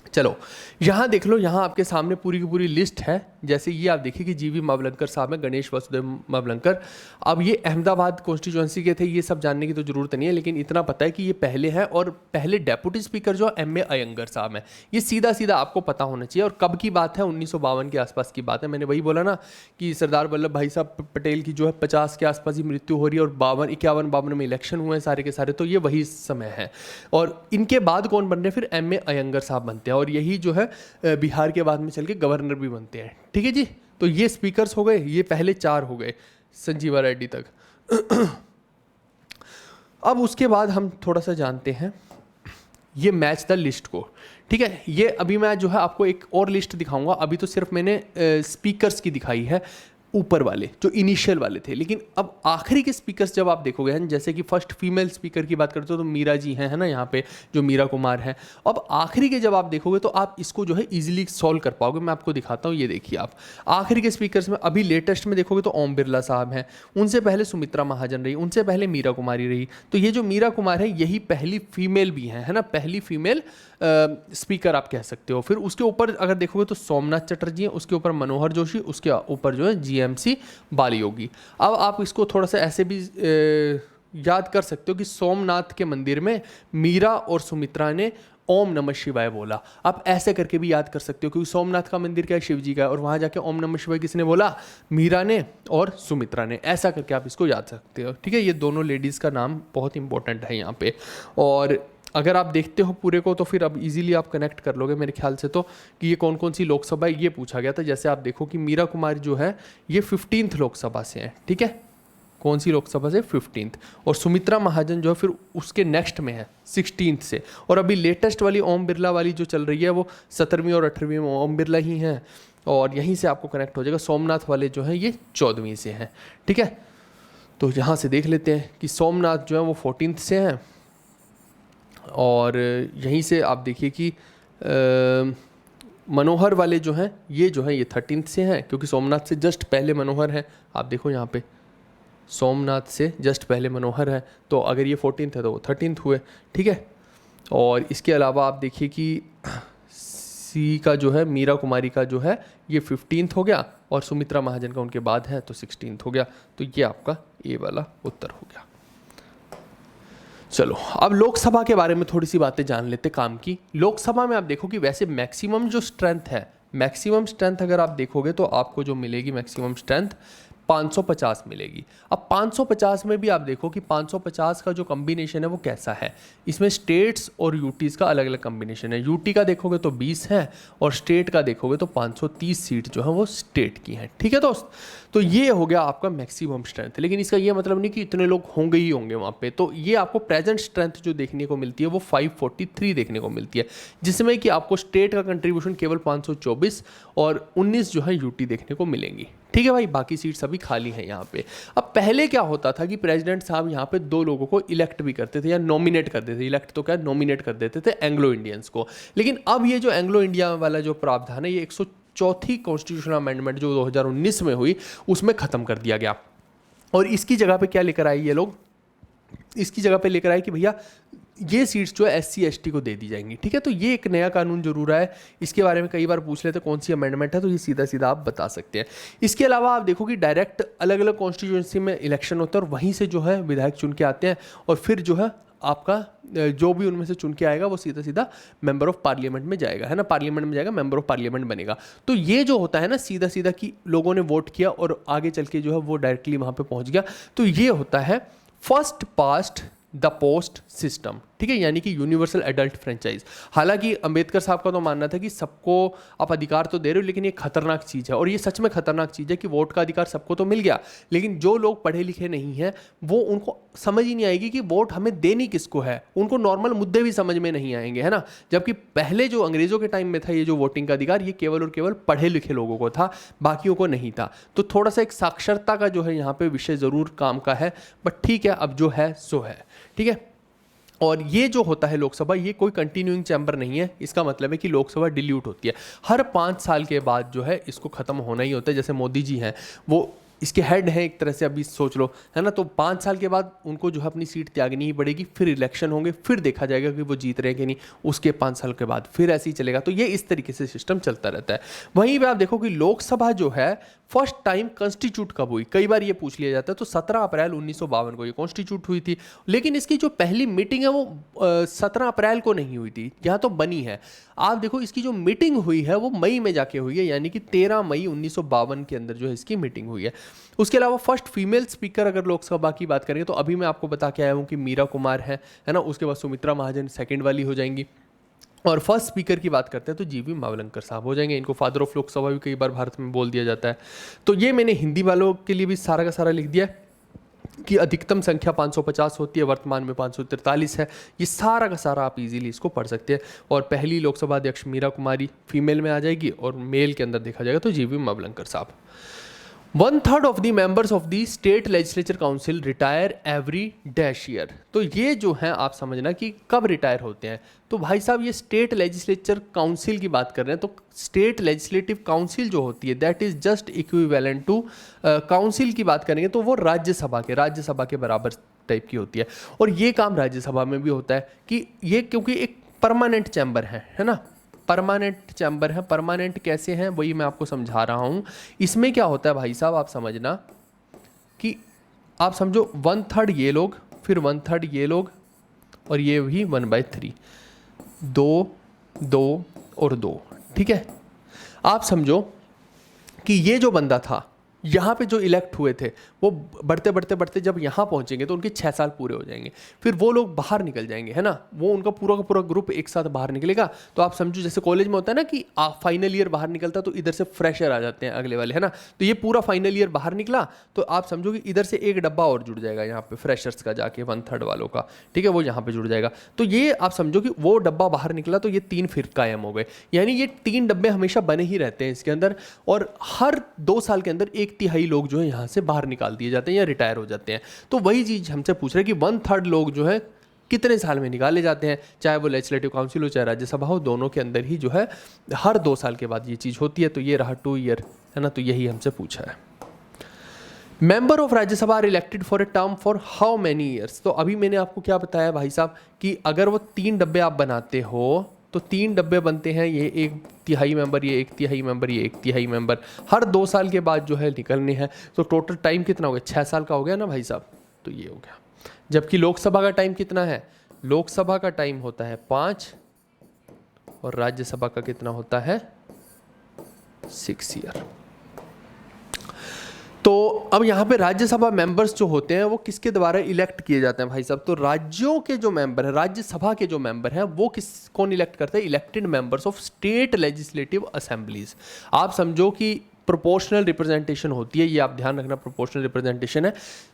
[SPEAKER 1] चलो यहाँ देख लो, यहाँ आपके सामने पूरी की पूरी लिस्ट है। जैसे ये आप देखिए कि जीवी मावलंकर साहब हैं, गणेश वासुदेव मावलंकर। अब ये अहमदाबाद कॉन्स्टिट्यूंसी के थे, ये सब जानने की तो जरूरत नहीं है, लेकिन इतना पता है कि ये पहले हैं। और पहले डेप्यूटी स्पीकर जो M.A. अयंगर साहब हैं, ये सीधा सीधा आपको पता होना चाहिए। और कब की बात है? 1952 के आसपास की बात है। मैंने वही बोला ना कि सरदार वल्लभ भाई साहब पटेल की जो है 50 के आसपास ही मृत्यु हो रही है और 51 में इलेक्शन हुए हैं सारे के सारे, तो ये वही समय है। और इनके बाद कौन बन रहे हैं? फिर M.A. अयंगर साहब बनते हैं और यही जो है बिहार के बाद में चल के गवर्नर भी बनते हैं, ठीक है जी। तो ये स्पीकर्स हो गए, ये पहले 4 हो गए संजीवा रेड्डी तक। अब उसके बाद हम थोड़ा सा जानते हैं ये मैच द लिस्ट को, ठीक है। ये अभी मैं जो है आपको एक और लिस्ट दिखाऊंगा, अभी तो सिर्फ मैंने स्पीकर्स की दिखाई है, ऊपर वाले जो इनिशियल वाले थे। लेकिन अब आखिरी के स्पीकर्स जब आप देखोगे हैं, जैसे कि फर्स्ट फीमेल स्पीकर की बात करते हो तो मीरा जी हैं, है ना, यहाँ पे जो मीरा कुमार हैं। अब आखिरी के जब आप देखोगे तो आप इसको जो है इजीली सॉल्व कर पाओगे। मैं आपको दिखाता हूँ, ये देखिए आप आखिरी के स्पीकर्स में अभी लेटेस्ट में देखोगे तो ओम बिरला साहब हैं, उनसे पहले सुमित्रा महाजन रही, उनसे पहले मीरा कुमारी रही। तो ये जो मीरा कुमार है यही पहली फीमेल भी हैं, है ना, पहली फीमेल स्पीकर आप कह सकते हो। फिर उसके ऊपर अगर देखोगे तो सोमनाथ चटर्जी हैं, उसके ऊपर मनोहर जोशी, उसके ऊपर जो है GMC बालयोगी। अब आप इसको थोड़ा सा ऐसे भी याद कर सकते हो कि सोमनाथ के मंदिर में मीरा और सुमित्रा ने ओम नमः शिवाय बोला। आप ऐसे करके भी याद कर सकते हो, क्योंकि सोमनाथ का मंदिर क्या है? शिव जी का है, और वहाँ जाके ओम नमः शिवाय किसने बोला? मीरा ने और सुमित्रा ने। ऐसा करके आप इसको याद सकते हो, ठीक है। ये दोनों लेडीज़ का नाम बहुत इंपॉर्टेंट है यहाँ पे। और अगर आप देखते हो पूरे को तो फिर अब इजीली आप कनेक्ट कर लोगे मेरे ख्याल से, तो कि ये कौन कौन सी लोकसभा है ये पूछा गया था। जैसे आप देखो कि मीरा कुमारी जो है ये 15th लोकसभा से है, ठीक है। कौन सी लोकसभा से? 15th। और सुमित्रा महाजन जो है फिर उसके नेक्स्ट में है 16th से। और अभी लेटेस्ट वाली ओम बिरला वाली जो चल रही है वो 17वीं और 18वीं में ओम बिरला ही हैं, और यहीं से आपको कनेक्ट हो जाएगा। सोमनाथ वाले जो हैं ये 14वीं से हैं, ठीक है। तो यहाँ से देख लेते हैं कि सोमनाथ जो है वो 14th से हैं, और यहीं से आप देखिए कि मनोहर वाले जो हैं ये 13th से हैं, क्योंकि सोमनाथ से जस्ट पहले मनोहर है। आप देखो यहाँ पे सोमनाथ से जस्ट पहले मनोहर है, तो अगर ये 14th है तो वो 13th हुए, ठीक है। और इसके अलावा आप देखिए कि C का जो है मीरा कुमारी का जो है ये 15th हो गया, और सुमित्रा महाजन का उनके बाद है तो 16th हो गया। तो ये आपका A वाला उत्तर हो गया। चलो अब लोकसभा के बारे में थोड़ी सी बातें जान लेते काम की। लोकसभा में आप देखो कि वैसे मैक्सिमम जो स्ट्रेंथ है, मैक्सिमम स्ट्रेंथ अगर आप देखोगे तो आपको जो मिलेगी मैक्सिमम स्ट्रेंथ 550 मिलेगी। अब 550 में भी आप देखो कि 550 का जो कम्बिनेशन है वो कैसा है। इसमें स्टेट्स और यूटीज़ का अलग अलग कम्बिनेशन है। यूटी का देखोगे तो 20 है, और स्टेट का देखोगे तो 530 सीट जो है वो स्टेट की हैं, ठीक है दोस्त। तो ये हो गया आपका मैक्सिमम स्ट्रेंथ। लेकिन इसका ये मतलब नहीं कि इतने लोग होंगे ही होंगे वहाँ पे। तो ये आपको प्रेजेंट स्ट्रेंथ जो देखने को मिलती है वो 543 देखने को मिलती है, जिसमें कि आपको स्टेट का कंट्रीब्यूशन केवल 524 और 19 जो है यूटी देखने को मिलेंगी, ठीक है भाई, बाकी सीट्स अभी खाली हैं यहाँ पे। अब पहले क्या होता था कि प्रेसिडेंट साहब यहाँ पे 2 लोगों को इलेक्ट भी करते थे या नॉमिनेट कर देते थे, इलेक्ट तो क्या नॉमिनेट कर देते थे एंग्लो इंडियंस को। लेकिन अब ये जो एंग्लो इंडिया वाला जो प्रावधान है, ये 104वीं कॉन्स्टिट्यूशनल अमेंडमेंट जो 2019 में हुई उसमें ख़त्म कर दिया गया। और इसकी जगह पे क्या लेकर आए ये लोग, इसकी जगह पे लेकर आए कि भैया ये सीट्स जो है SC ST को दे दी जाएंगी। ठीक है, तो ये एक नया कानून जरूर है, इसके बारे में कई बार पूछ लेते कौन सी अमेंडमेंट है, तो ये सीधा सीधा आप बता सकते हैं। इसके अलावा आप देखो कि डायरेक्ट अलग अलग कॉन्स्टिट्यूंसी में इलेक्शन होता है और वहीं से जो है विधायक चुन के आते हैं और फिर जो है आपका जो भी उनमें से चुन के आएगा वो सीधा सीधा मेंबर ऑफ पार्लियामेंट में जाएगा, है ना, पार्लियामेंट में जाएगा, मेंबर ऑफ पार्लियामेंट बनेगा। तो ये जो होता है ना सीधा सीधा कि लोगों ने वोट किया और आगे चल के जो है वो डायरेक्टली वहाँ पे पहुँच गया, तो ये होता है first past the post system. ठीक है, यानी कि यूनिवर्सल एडल्ट फ्रेंचाइज। हालांकि अंबेडकर साहब का तो मानना था कि सबको आप अधिकार तो दे रहे हो, लेकिन ये खतरनाक चीज़ है, और ये सच में खतरनाक चीज़ है कि वोट का अधिकार सबको तो मिल गया, लेकिन जो लोग पढ़े लिखे नहीं हैं वो उनको समझ ही नहीं आएगी कि वोट हमें देनी किसको है, उनको नॉर्मल मुद्दे भी समझ में नहीं आएंगे, है ना। जबकि पहले जो अंग्रेजों के टाइम में था ये जो वोटिंग का अधिकार, ये केवल और केवल पढ़े लिखे लोगों को था, बाकियों को नहीं था। तो थोड़ा सा एक साक्षरता का जो है यहाँ पे विषय ज़रूर काम का है, बट ठीक है, अब जो है सो है। ठीक है, और ये जो होता है लोकसभा, ये कोई कंटिन्यूइंग चैम्बर नहीं है, इसका मतलब है कि लोकसभा डिल्यूट होती है हर 5 साल के बाद, जो है इसको खत्म होना ही होता है। जैसे मोदी जी हैं वो इसके हेड हैं एक तरह से, अभी सोच लो, है ना, तो 5 साल के बाद उनको जो है अपनी सीट त्यागनी ही पड़ेगी, फिर इलेक्शन होंगे, फिर देखा जाएगा कि वो जीत रहे हैं कि नहीं, उसके 5 साल के बाद फिर ऐसे ही चलेगा। तो ये इस तरीके से सिस्टम चलता रहता है। वहीं पे आप देखो कि लोकसभा जो है फर्स्ट टाइम कॉन्स्टिट्यूट कब हुई, कई बार ये पूछ लिया जाता है, तो 17 अप्रैल 1952 को ये कॉन्स्टिट्यूट हुई थी। लेकिन इसकी जो पहली मीटिंग है वो 17 अप्रैल को नहीं हुई थी, यहाँ तो बनी है। आप देखो इसकी जो मीटिंग हुई है वो मई में जाके हुई है, यानी कि 13 मई 1952 के अंदर जो है इसकी मीटिंग हुई है। उसके अलावा फर्स्ट फीमेल स्पीकर अगर लोकसभा की बात करें तो अभी मैं आपको बता के आया हूँ कि मीरा कुमार है ना, उसके बाद सुमित्रा महाजन सेकंड वाली हो जाएंगी। और फर्स्ट स्पीकर की बात करते हैं तो GV मावलंकर साहब हो जाएंगे, इनको फादर ऑफ लोकसभा भी कई बार भारत में बोल दिया जाता है। तो ये मैंने हिंदी वालों के लिए भी सारा का सारा लिख दिया कि अधिकतम संख्या 550 होती है, वर्तमान में 543 है। ये सारा का सारा आप इजीली इसको पढ़ सकते हैं। और पहली लोकसभा अध्यक्ष मीरा कुमारी फीमेल में आ जाएगी, और मेल के अंदर देखा जाएगा तो GV मावलंकर साहब। 1/3 of the members of the state legislature council retire every dash year. तो ये जो है आप समझना कि कब रिटायर होते हैं, तो भाई साहब ये स्टेट लेजिस्लेचर काउंसिल की बात कर रहे हैं, तो स्टेट लेजिस्लेटिव काउंसिल जो होती है that is just equivalent to council की बात करेंगे तो वो राज्यसभा के बराबर टाइप की होती है। और ये काम राज्यसभा में भी होता है कि ये क्योंकि एक परमानेंट चैम्बर है ना, परमानेंट चैम्बर है। परमानेंट कैसे हैं वही मैं आपको समझा रहा हूँ। इसमें क्या होता है भाई साहब, आप समझना कि आप समझो 1/3 ये लोग, फिर 1/3 ये लोग, और ये भी 1/3, 2, 2 और 2। ठीक है, आप समझो कि ये जो बंदा था यहाँ पे जो इलेक्ट हुए थे वो बढ़ते बढ़ते बढ़ते जब यहाँ पहुँचेंगे तो उनके 6 साल पूरे हो जाएंगे, फिर वो लोग बाहर निकल जाएंगे, है ना, वो उनका पूरा का पूरा ग्रुप एक साथ बाहर निकलेगा। तो आप समझो जैसे कॉलेज में होता है ना कि फाइनल ईयर बाहर निकलता तो इधर से फ्रेशर आ जाते हैं अगले वाले, है ना, तो ये पूरा फाइनल ईयर बाहर निकला तो आप समझो कि इधर से एक डब्बा और जुड़ जाएगा यहाँ पे फ्रेशर्स का जाके 1/3 वालों का। ठीक है, वो यहाँ पे जुड़ जाएगा। तो ये आप समझो कि वो डब्बा बाहर निकला तो ये 3 फिर कायम हो गए, यानी ये 3 डब्बे हमेशा बने ही रहते हैं इसके अंदर, और हर 2 साल के अंदर 1/3 लोग जो है यहाँ से बाहर निकाल दिए जाते हैं या रिटायर हो जाते हैं। तो वही चीज़ हमसे पूछ रहे हैं कि 1/3 लोग जो है कितने साल में निकाले जाते हैं, चाहे वो लेजिस्लेटिव काउंसिल हो चाहे राज्यसभा हो, दोनों के अंदर ही जो है हर 2 साल के बाद ये चीज़ होती है। तो ये रहा 2 ईयर, है ना, तो यही हमसे पूछा है। Member of Rajya Sabha are elected for a term for how many years. तो अभी मैंने आपको क्या बताया भाई साहब कि अगर वो 3 डब्बे आप बनाते हो तो 3 डब्बे बनते हैं, ये 1/3 मेंबर, ये 1/3 मेंबर, ये 1/3 मेंबर, हर 2 साल के बाद जो है निकलने हैं। तो टोटल टाइम कितना हो गया, 6 साल का हो गया ना भाई साहब, तो ये हो गया। जबकि लोकसभा का टाइम कितना है, लोकसभा का टाइम होता है 5 और राज्यसभा का कितना होता है 6 ईयर। तो अब यहाँ पे राज्यसभा मेंबर्स जो होते हैं वो किसके द्वारा इलेक्ट किए जाते हैं भाई साहब, तो राज्यों के जो मेंबर है, राज्यसभा के जो मेंबर हैं वो कौन इलेक्ट करते हैं, elected members of state legislative assemblies. आप समझो कि प्रोपोर्शनल रिप्रेजेंटेशन होती है, ये आप ध्यान रखना, प्रोपोर्शनल रिप्रेजेंटेशन है।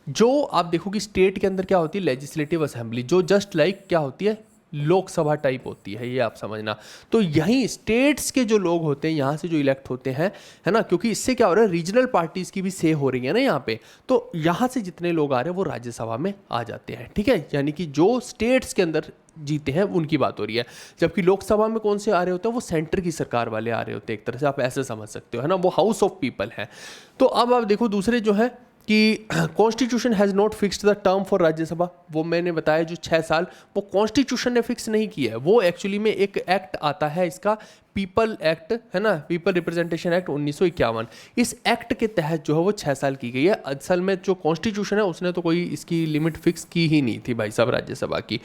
[SPEAKER 1] जो आप देखो कि स्टेट के अंदर क्या होती है, लेजिस्लेटिव असेंबली, जो जस्ट लाइक क्या होती है, लोकसभा टाइप होती है, ये आप समझना। तो यहीं स्टेट्स के जो लोग होते हैं यहाँ से जो इलेक्ट होते हैं, है ना, क्योंकि इससे क्या हो रहा है, रीजनल पार्टीज की भी से हो रही है ना यहाँ पे, तो यहाँ से जितने लोग आ रहे हैं वो राज्यसभा में आ जाते हैं, ठीक है, यानी कि जो स्टेट्स के अंदर जीते हैं उनकी बात हो रही है। जबकि लोकसभा में कौन से आ रहे होते हैं, वो सेंटर की सरकार वाले आ रहे होते हैं, एक तरह से आप ऐसे समझ सकते हो, है ना, वो हाउस ऑफ पीपल है। तो अब आप देखो दूसरे जो है कि constitution has not fixed the term for Rajya Sabha, वो मैंने बताया जो 6 साल, वो कॉन्स्टिट्यूशन ने फिक्स नहीं किया है, वो एक्चुअली में एक एक्ट आता है इसका, पीपल एक्ट, है ना, पीपल रिप्रेजेंटेशन एक्ट 1951। इस एक्ट के तहत जो है वो 6 साल की गई है। असल में जो कॉन्स्टिट्यूशन है उसने तो कोई इसकी लिमिट फिक्स की ही नहीं थी भाई साहब राज्यसभा की।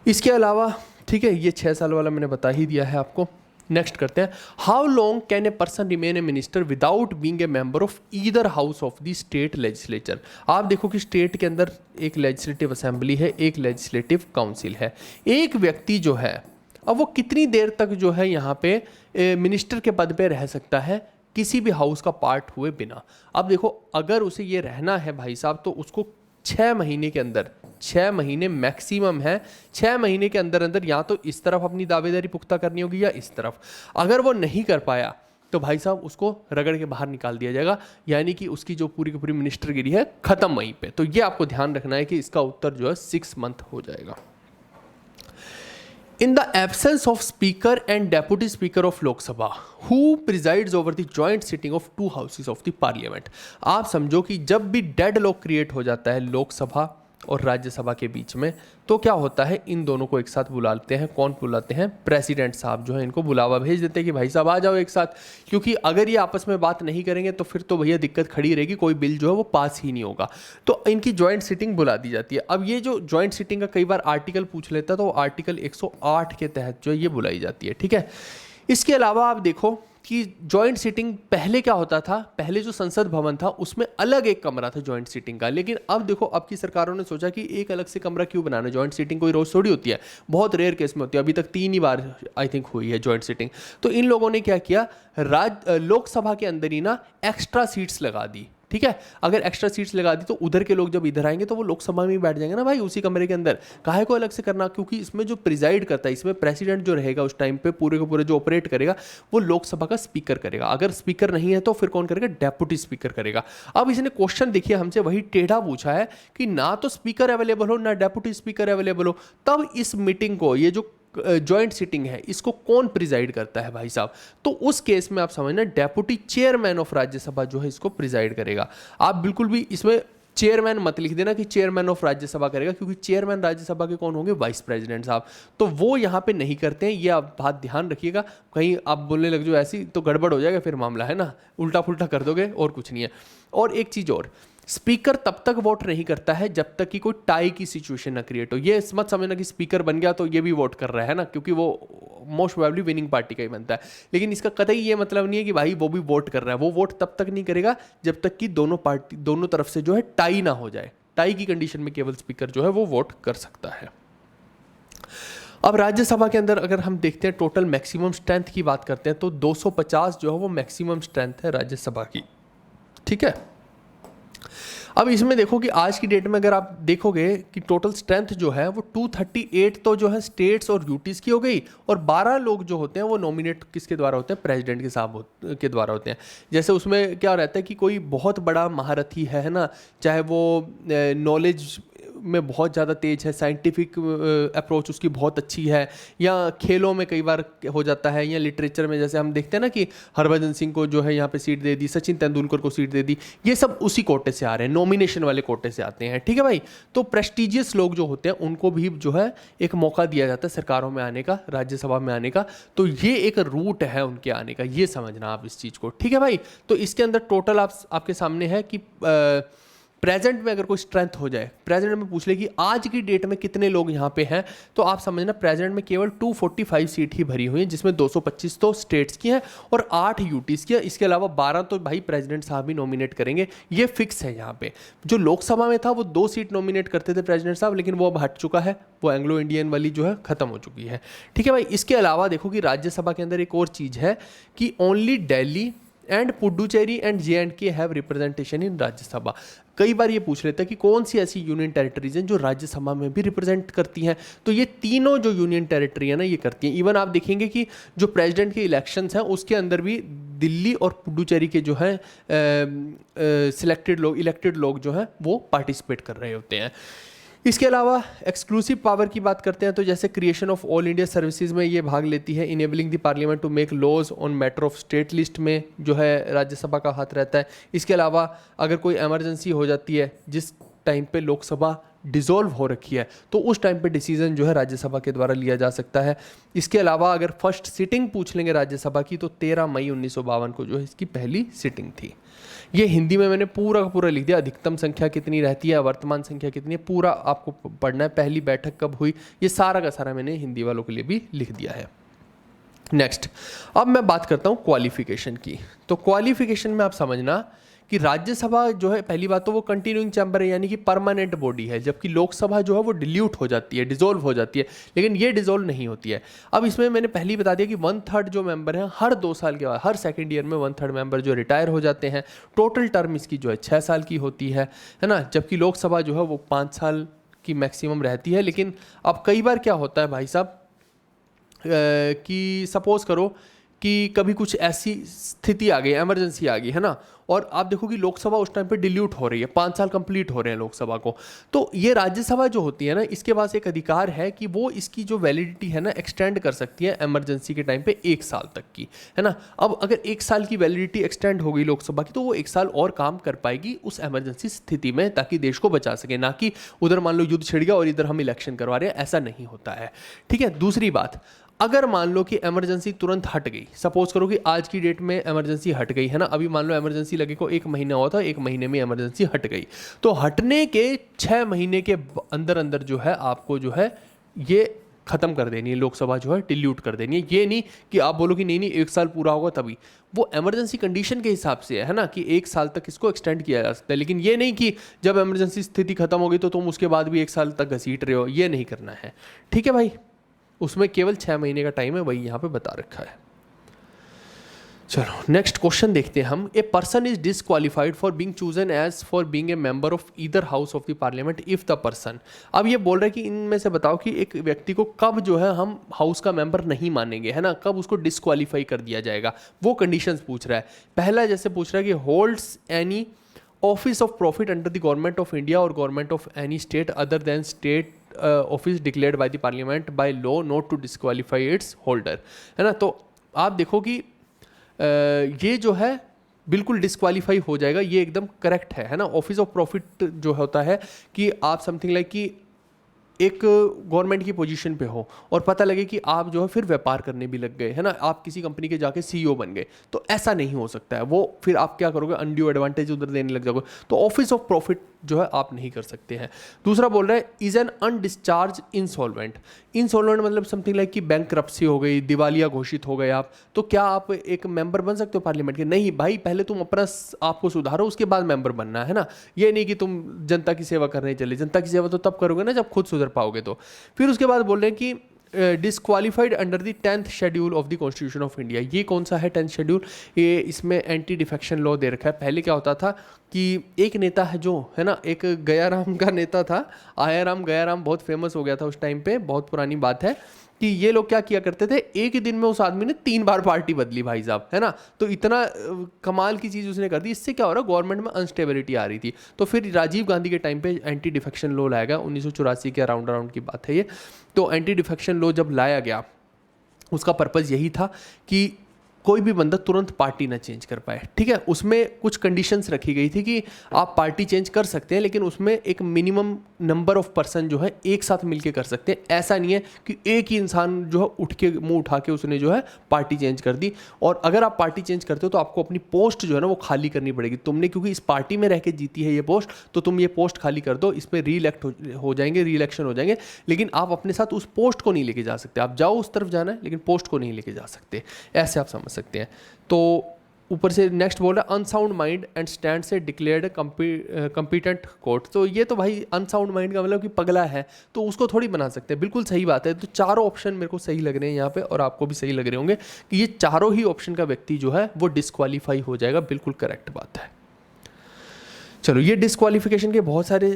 [SPEAKER 1] इसके अलावा ठीक है, ये 6 साल वाला मैंने बता ही दिया है आपको। नेक्स्ट करते हैं, how long can a person remain A minister without being a member of either house of the state legislature. आप देखो कि स्टेट के अंदर एक लेजिस्लेटिव असेंबली है, एक लेजिस्लेटिव काउंसिल है। एक व्यक्ति जो है अब वो कितनी देर तक जो है यहाँ पे मिनिस्टर के पद पे रह सकता है किसी भी हाउस का पार्ट हुए बिना। अब देखो अगर उसे ये रहना है भाई साहब तो उसको 6 महीने के अंदर, 6 महीने मैक्सिमम है, 6 महीने के अंदर अंदर या तो इस तरफ अपनी दावेदारी पुख्ता करनी होगी या इस तरफ। अगर वो नहीं कर पाया तो भाई साहब उसको रगड़ के बाहर निकाल दिया जाएगा, यानी कि उसकी जो पूरी की पूरी मिनिस्टरगिरी है खत्म वहीं पे। तो ये आपको ध्यान रखना है कि इसका उत्तर जो है 6 मंथ हो जाएगा। In the absence of speaker and deputy speaker of Lok Sabha, who presides over the joint sitting of 2 houses of the parliament? आप समझो कि जब भी डेडलॉक क्रिएट हो जाता है लोकसभा और राज्यसभा के बीच में, तो क्या होता है, इन दोनों को एक साथ बुलाते हैं। कौन बुलाते हैं? प्रेसिडेंट साहब जो है इनको बुलावा भेज देते हैं कि भाई साहब आ जाओ एक साथ, क्योंकि अगर ये आपस में बात नहीं करेंगे तो फिर तो भैया दिक्कत खड़ी रहेगी, कोई बिल जो है वो पास ही नहीं होगा। तो इनकी जॉइंट सिटिंग बुला दी जाती है। अब ये जो जॉइंट सिटिंग का कई बार आर्टिकल पूछ लेता है, तो आर्टिकल 108 के तहत जो है ये बुलाई जाती है, ठीक है। इसके अलावा आप देखो कि जॉइंट सीटिंग पहले क्या होता था, पहले जो संसद भवन था उसमें अलग एक कमरा था जॉइंट सीटिंग का, लेकिन अब देखो अब की सरकारों ने सोचा कि एक अलग से कमरा क्यों बनाना, जॉइंट सीटिंग कोई रोज थोड़ी होती है, बहुत रेयर केस में होती है, अभी तक 3 ही बार आई थिंक हुई है जॉइंट सीटिंग। तो इन लोगों ने क्या किया, लोकसभा के अंदर ही ना एक्स्ट्रा सीट्स लगा दी, ठीक है। अगर एक्स्ट्रा सीट्स लगा दी तो उधर के लोग जब इधर आएंगे तो वो लोकसभा में ही बैठ जाएंगे ना भाई, उसी कमरे के अंदर, काहे को अलग से करना, क्योंकि इसमें जो प्रिजाइड करता है, इसमें प्रेसिडेंट जो रहेगा उस टाइम पे पूरे के पूरे जो ऑपरेट करेगा वो लोकसभा का स्पीकर करेगा। अगर स्पीकर नहीं है तो फिर कौन करेगा, डेप्यूटी स्पीकर करेगा। अब इसने क्वेश्चन देखिए हमसे वही टेढ़ा पूछा है कि ना तो स्पीकर अवेलेबल हो ना डेप्यूटी स्पीकर अवेलेबल हो, तब इस मीटिंग को, ये जो जॉइंट सिटिंग है, इसको कौन प्रिजाइड करता है भाई साहब, तो उस केस में आप समझना डेप्यूटी चेयरमैन ऑफ राज्यसभा जो है इसको प्रिजाइड करेगा। आप बिल्कुल भी इसमें चेयरमैन मत लिख देना कि चेयरमैन ऑफ राज्यसभा करेगा, क्योंकि चेयरमैन राज्यसभा के कौन होंगे, वाइस प्रेसिडेंट साहब, तो वो यहाँ पे नहीं करते हैं। ये आप बात ध्यान रखिएगा, कहीं आप बोलने लग जाओ ऐसी तो गड़बड़ हो जाएगा फिर मामला, है ना, उल्टा पुल्टा कर दोगे और कुछ नहीं है। और एक चीज़ और, स्पीकर तब तक वोट नहीं करता है जब तक कि कोई टाई की सिचुएशन ना क्रिएट हो। ये मत समझना कि स्पीकर बन गया तो ये भी वोट कर रहा है ना, क्योंकि वो मोस्ट प्रोबेबली विनिंग पार्टी का ही बनता है, लेकिन इसका कतई ये मतलब नहीं है कि भाई वो भी वोट कर रहा है। वो वोट तब तक नहीं करेगा जब तक कि दोनों तरफ से जो है टाई ना हो जाए। टाई की कंडीशन में केवल स्पीकर जो है वो वोट कर सकता है। अब राज्यसभा के अंदर अगर हम देखते हैं टोटल मैक्सिमम स्ट्रेंथ की बात करते हैं तो 250 जो है वो मैक्सिमम स्ट्रेंथ है राज्यसभा की, ठीक है। अब इसमें देखो कि आज की डेट में अगर आप देखोगे कि टोटल स्ट्रेंथ जो है वो 238 तो जो है स्टेट्स और यूटीज़ की हो गई, और 12 लोग जो होते हैं वो नॉमिनेट किसके द्वारा होते हैं, प्रेसिडेंट के साहब के द्वारा होते हैं। जैसे उसमें क्या रहता है कि कोई बहुत बड़ा महारथी है ना, चाहे वो नॉलेज में बहुत ज़्यादा तेज है, साइंटिफिक अप्रोच उसकी बहुत अच्छी है, या खेलों में कई बार हो जाता है, या लिटरेचर में जैसे हम देखते हैं ना कि हरभजन सिंह को जो है यहाँ पे सीट दे दी, सचिन तेंदुलकर को सीट दे दी, ये सब उसी कोटे से आ रहे हैं, नॉमिनेशन वाले कोटे से आते हैं, ठीक है भाई। तो प्रेस्टिजियस लोग जो होते हैं उनको भी जो है एक मौका दिया जाता है सरकारों में आने का, राज्यसभा में आने का, तो ये एक रूट है उनके आने का, ये समझना आप इस चीज़ को, ठीक है भाई। तो इसके अंदर टोटल आपके सामने है कि प्रेजेंट में अगर कोई स्ट्रेंथ हो जाए, प्रेजेंट में पूछ ले कि आज की डेट में कितने लोग यहाँ पे हैं, तो आप समझना प्रेजेंट में केवल 245 सीट ही भरी हुई हैं, जिसमें 225 तो स्टेट्स की हैं और 8 यूटीज़ की हैं। इसके अलावा 12 तो भाई प्रेसिडेंट साहब ही नॉमिनेट करेंगे, ये फिक्स है यहाँ पे। जो लोकसभा में था वो 2 सीट नॉमिनेट करते थे प्रेसिडेंट साहब, लेकिन वो अब हट चुका है, वो एंग्लो इंडियन वाली जो है खत्म हो चुकी है, ठीक है भाई। इसके अलावा देखो कि राज्यसभा के अंदर एक और चीज़ है कि only Delhi and Puducherry and J&K have representation in Rajya Sabha. कई बार ये पूछ लेते हैं कि कौन सी ऐसी यूनियन टेरिटरीज हैं जो राज्यसभा में भी रिप्रेजेंट करती हैं, तो ये तीनों जो यूनियन टेरिटरी है ना ये करती हैं। इवन आप देखेंगे कि जो प्रेसिडेंट के इलेक्शंस हैं उसके अंदर भी दिल्ली और पुडुचेरी के जो है इलेक्टेड लोग जो हैं वो पार्टिसिपेट कर रहे होते हैं। इसके अलावा एक्सक्लूसिव पावर की बात करते हैं तो जैसे creation of all India services में ये भाग लेती है। Enabling the parliament to make laws on matter of state list में जो है राज्यसभा का हाथ रहता है। इसके अलावा अगर कोई इमरजेंसी हो जाती है जिस टाइम पे लोकसभा डिसॉल्व हो रखी है तो उस टाइम पे डिसीजन जो है राज्यसभा के द्वारा लिया जा सकता है। इसके अलावा अगर फर्स्ट सिटिंग पूछ लेंगे राज्यसभा की तो 13 मई 1952 को जो है इसकी पहली सिटिंग थी। ये हिंदी में मैंने पूरा का पूरा लिख दिया, अधिकतम संख्या कितनी रहती है, वर्तमान संख्या कितनी है, पूरा आपको पढ़ना है। पहली बैठक कब हुई, ये सारा का सारा मैंने हिंदी वालों के लिए भी लिख दिया है। नेक्स्ट, अब मैं बात करता हूँ क्वालिफिकेशन की। तो क्वालिफिकेशन में आप समझना कि राज्यसभा जो है पहली बात तो वो कंटिन्यूइंग चैम्बर है यानी कि परमानेंट बॉडी है, जबकि लोकसभा जो है वो डिल्यूट हो जाती है, डिसॉल्व हो जाती है, लेकिन ये डिसॉल्व नहीं होती है। अब इसमें मैंने पहले ही बता दिया कि 1/3 जो मेंबर हैं हर 2 साल के बाद, हर सेकेंड ईयर में 1/3 मेंबर जो रिटायर हो जाते हैं। टोटल टर्म इसकी जो है 6 साल की होती है ना, जबकि लोकसभा जो है वो 5 साल की मैक्सिमम रहती है। लेकिन अब कई बार क्या होता है भाई साहब कि सपोज करो कि कभी कुछ ऐसी स्थिति आ गई, इमरजेंसी आ गई है ना, और आप देखो कि लोकसभा उस टाइम पे डिल्यूट हो रही है, 5 साल कंप्लीट हो रहे हैं लोकसभा को, तो ये राज्यसभा जो होती है ना इसके पास एक अधिकार है कि वो इसकी जो वैलिडिटी है ना एक्सटेंड कर सकती है इमरजेंसी के टाइम पे 1 साल तक की, है ना। अब अगर 1 साल की वैलिडिटी एक्सटेंड हो गई लोकसभा की तो वो 1 साल और काम कर पाएगी उस इमरजेंसी स्थिति में, ताकि देश को बचा सके, ना कि उधर मान लो युद्ध छिड़ गया और इधर हम इलेक्शन करवा रहे हैं, ऐसा नहीं होता है। ठीक है, दूसरी बात, अगर मान लो कि इमरजेंसी तुरंत हट गई, सपोज करो कि आज की डेट में इमरजेंसी हट गई है ना, अभी मान लो इमरजेंसी लगे को 1 महीना हुआ था, 1 महीने में इमरजेंसी हट गई, तो हटने के 6 महीने के अंदर अंदर जो है आपको जो है ये खत्म कर देनी है, लोकसभा जो है डिल्यूट कर देनी है। ये नहीं कि आप बोलो कि नहीं नहीं 1 साल पूरा होगा तभी, वो इमरजेंसी कंडीशन के हिसाब से है ना कि 1 साल तक इसको एक्सटेंड किया जा सकता है, लेकिन ये नहीं कि जब इमरजेंसी स्थिति खत्म हो गई तो तुम उसके बाद भी 1 साल तक घसीट रहे हो, ये नहीं करना है। ठीक है भाई, उसमें केवल 6 महीने का टाइम है, वही यहाँ पे बता रखा है। चलो नेक्स्ट क्वेश्चन देखते हैं हम। A person is disqualified for being chosen as for being a member of either house of the parliament if the person. अब ये बोल रहा है कि इनमें से बताओ कि एक व्यक्ति को कब जो है हम हाउस का मेंबर नहीं मानेंगे, है ना, कब उसको डिसक्वालीफाई कर दिया जाएगा, वो कंडीशंस पूछ रहा है। पहला जैसे पूछ रहा है कि holds any office of profit under the government of India और government of any state other than state office declared by the parliament by law not to disqualify its holder, है ना। तो आप देखो कि ये जो है बिल्कुल डिसक्वालीफाई हो जाएगा, ये एकदम करेक्ट है ना। ऑफिस ऑफ प्रॉफिट जो होता है कि आप समथिंग लाइक कि एक गवर्नमेंट की पोजीशन पे हो और पता लगे कि आप जो है फिर व्यापार करने भी लग गए, है ना, आप किसी कंपनी के जाके सीईओ बन गए, तो ऐसा नहीं हो सकता है। वो फिर आप क्या करोगे, अनड्यू एडवांटेज उधर देने लग जाओगे, तो ऑफिस ऑफ प्रॉफिट जो है आप नहीं कर सकते हैं। दूसरा बोल रहा है is an undischarged insolvent. Insolvent मतलब समथिंग लाइक कि बैंकरप्सी हो गई, दिवालिया घोषित हो गए आप, तो क्या आप एक मेंबर बन सकते हो पार्लियामेंट के? नहीं भाई, पहले तुम अपना आपको सुधारो, उसके बाद मेंबर बनना है ना। ये नहीं कि तुम जनता की सेवा करने चले, जनता की सेवा तो तब करोगे ना जब खुद सुधर पाओगे। तो फिर उसके बाद बोल रहे हैं कि disqualified under the 10th schedule of the constitution of India. ये कौन सा है 10th शेड्यूल? ये इसमें एंटी डिफेक्शन लॉ दे रखा है। पहले क्या होता था कि एक नेता है जो है ना, एक गयाराम का नेता था, आयाराम गयाराम, बहुत फेमस हो गया था उस टाइम पे, बहुत पुरानी बात है, कि ये लोग क्या किया करते थे, एक ही दिन में उस आदमी ने 3 बार पार्टी बदली भाई साहब, है ना। तो इतना कमाल की चीज़ उसने कर दी। इससे क्या हो रहा है, गवर्नमेंट में अनस्टेबिलिटी आ रही थी। तो फिर राजीव गांधी के टाइम पे एंटी डिफेक्शन लॉ लाया गया, 1984 के अराउंड की बात है ये। तो एंटी डिफेक्शन लॉ जब लाया गया, उसका पर्पज़ यही था कि कोई भी बंदा तुरंत पार्टी ना चेंज कर पाए। ठीक है, उसमें कुछ कंडीशंस रखी गई थी कि आप पार्टी चेंज कर सकते हैं, लेकिन उसमें एक मिनिमम नंबर ऑफ पर्सन जो है एक साथ मिलके कर सकते हैं। ऐसा नहीं है कि एक ही इंसान जो है उठ के मुंह उठा के उसने जो है पार्टी चेंज कर दी। और अगर आप पार्टी चेंज करते हो तो आपको अपनी पोस्ट जो है ना वो खाली करनी पड़ेगी। तुमने क्योंकि इस पार्टी में रह के जीती है ये पोस्ट, तो तुम ये पोस्ट खाली कर दो, इसमें रीइलेक्ट हो जाएंगे, रीइलेक्शन हो जाएंगे, लेकिन आप अपने साथ उस पोस्ट को नहीं लेके जा सकते। आप जाओ उस तरफ जाना है, लेकिन पोस्ट को नहीं लेके जा सकते। ऐसे आप समझ सकते हैं। तो ऊपर से नेक्स्ट बोल रहा है अनसाउंड माइंड एंड स्टैंड से डिक्लेयर्ड कम्पिटेंट कोर्ट। तो ये तो भाई अनसाउंड माइंड का मतलब कि पगला है, तो उसको थोड़ी बना सकते हैं। बिल्कुल सही बात है। तो चारों ऑप्शन मेरे को सही लग रहे हैं यहाँ पे, और आपको भी सही लग रहे होंगे कि ये चारों ही ऑप्शन का व्यक्ति जो है वो डिस्क्वालीफाई हो जाएगा। बिल्कुल करेक्ट बात है। चलो, ये डिस्क्वालिफिकेशन के बहुत सारे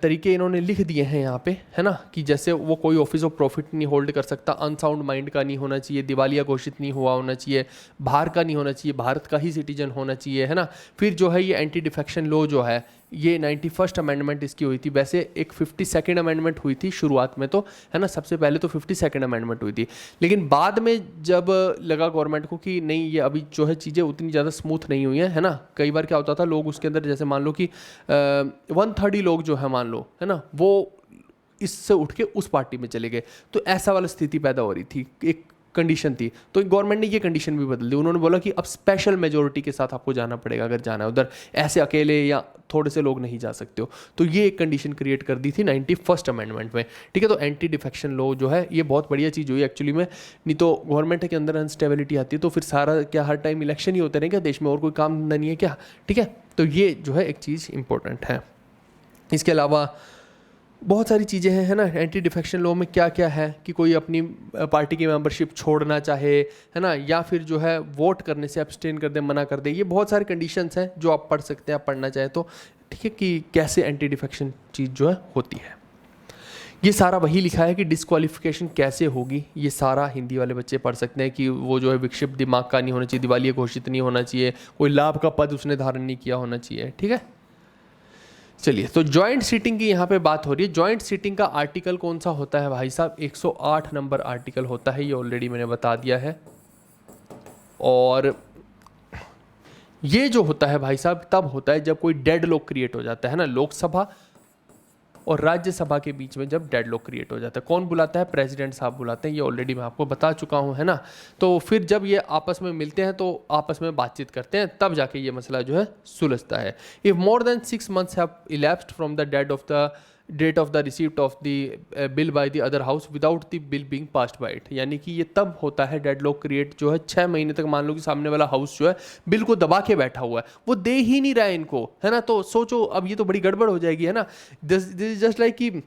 [SPEAKER 1] तरीके इन्होंने लिख दिए हैं यहाँ पे, है ना, कि जैसे वो कोई ऑफिस ऑफ प्रॉफिट नहीं होल्ड कर सकता, अनसाउंड माइंड का नहीं होना चाहिए, दिवालिया घोषित नहीं हुआ होना चाहिए, बाहर का नहीं होना चाहिए, भारत का ही सिटीजन होना चाहिए, है ना। फिर जो है ये एंटी डिफेक्शन लॉ जो है, ये 91st अमेंडमेंट इसकी हुई थी। वैसे एक 52nd अमेंडमेंट हुई थी शुरुआत में, तो है ना, सबसे पहले तो 52nd अमेंडमेंट हुई थी, लेकिन बाद में जब लगा गवर्नमेंट को कि नहीं, ये अभी जो है चीज़ें उतनी ज़्यादा स्मूथ नहीं हुई हैं, है ना। कई बार क्या होता था, लोग उसके अंदर जैसे मान लो कि 1/3 ही लोग जो है मान लो, है ना, वो इससे उठ के उस पार्टी में चले गए, तो ऐसा वाला स्थिति पैदा हो रही थी, एक कंडीशन थी। तो गवर्नमेंट ने ये कंडीशन भी बदल दी। उन्होंने बोला कि अब स्पेशल मेजोरिटी के साथ आपको जाना पड़ेगा अगर जाना है उधर, ऐसे अकेले या थोड़े से लोग नहीं जा सकते हो। तो ये एक कंडीशन क्रिएट कर दी थी 91st अमेंडमेंट में, ठीक है। तो एंटी डिफेक्शन लॉ जो है ये बहुत बढ़िया चीज़ हुई एक्चुअली में। नहीं तो गवर्नमेंट के अंदर अनस्टेबिलिटी आती है तो फिर सारा क्या हर टाइम इलेक्शन ही होते रहेंगे देश में, और कोई काम नहीं है क्या, ठीक है। तो ये जो है एक चीज़ इंपॉर्टेंट है। इसके अलावा बहुत सारी चीज़ें हैं, है ना। एंटी डिफेक्शन लॉ में क्या क्या है कि कोई अपनी पार्टी की मेंबरशिप छोड़ना चाहे, है ना, या फिर जो है वोट करने से अब्सटेन कर दे, मना कर दे। ये बहुत सारे कंडीशंस हैं जो आप पढ़ सकते हैं, आप पढ़ना चाहे तो, ठीक है, कि कैसे एंटी डिफेक्शन चीज़ जो है होती है। ये सारा वही लिखा है कि डिस्क्वालिफिकेशन कैसे होगी, ये सारा हिंदी वाले बच्चे पढ़ सकते हैं कि वो जो है विक्षिप्त दिमाग का नहीं होना चाहिए, दिवालिया घोषित नहीं होना चाहिए, कोई लाभ का पद उसने धारण नहीं किया होना चाहिए, ठीक है। चलिए, तो जॉइंट सीटिंग की यहाँ पे बात हो रही है। जॉइंट सीटिंग का आर्टिकल कौन सा होता है भाई साहब, 108 नंबर आर्टिकल होता है, ये ऑलरेडी मैंने बता दिया है। और ये जो होता है भाई साहब तब होता है जब कोई डेड लॉक क्रिएट हो जाता है ना, लोकसभा और राज्यसभा के बीच में जब डेडलॉक क्रिएट हो जाता है। कौन बुलाता है, प्रेसिडेंट साहब बुलाते हैं, ये ऑलरेडी मैं आपको बता चुका हूँ, है ना। तो फिर जब ये आपस में मिलते हैं तो आपस में बातचीत करते हैं, तब जाके ये मसला जो है सुलझता है। If more than 6 months have elapsed from the date of the receipt of the bill by the other house without the bill being passed by it, यानी कि ये तब होता है डेडलॉक क्रिएट जो है 6 महीने तक। मान लो कि सामने वाला हाउस जो है बिल को दबा के बैठा हुआ है, वो दे ही नहीं रहा है इनको, है ना। तो सोचो अब ये तो बड़ी गड़बड़ हो जाएगी, है ना। दिस इज जस्ट लाइक कि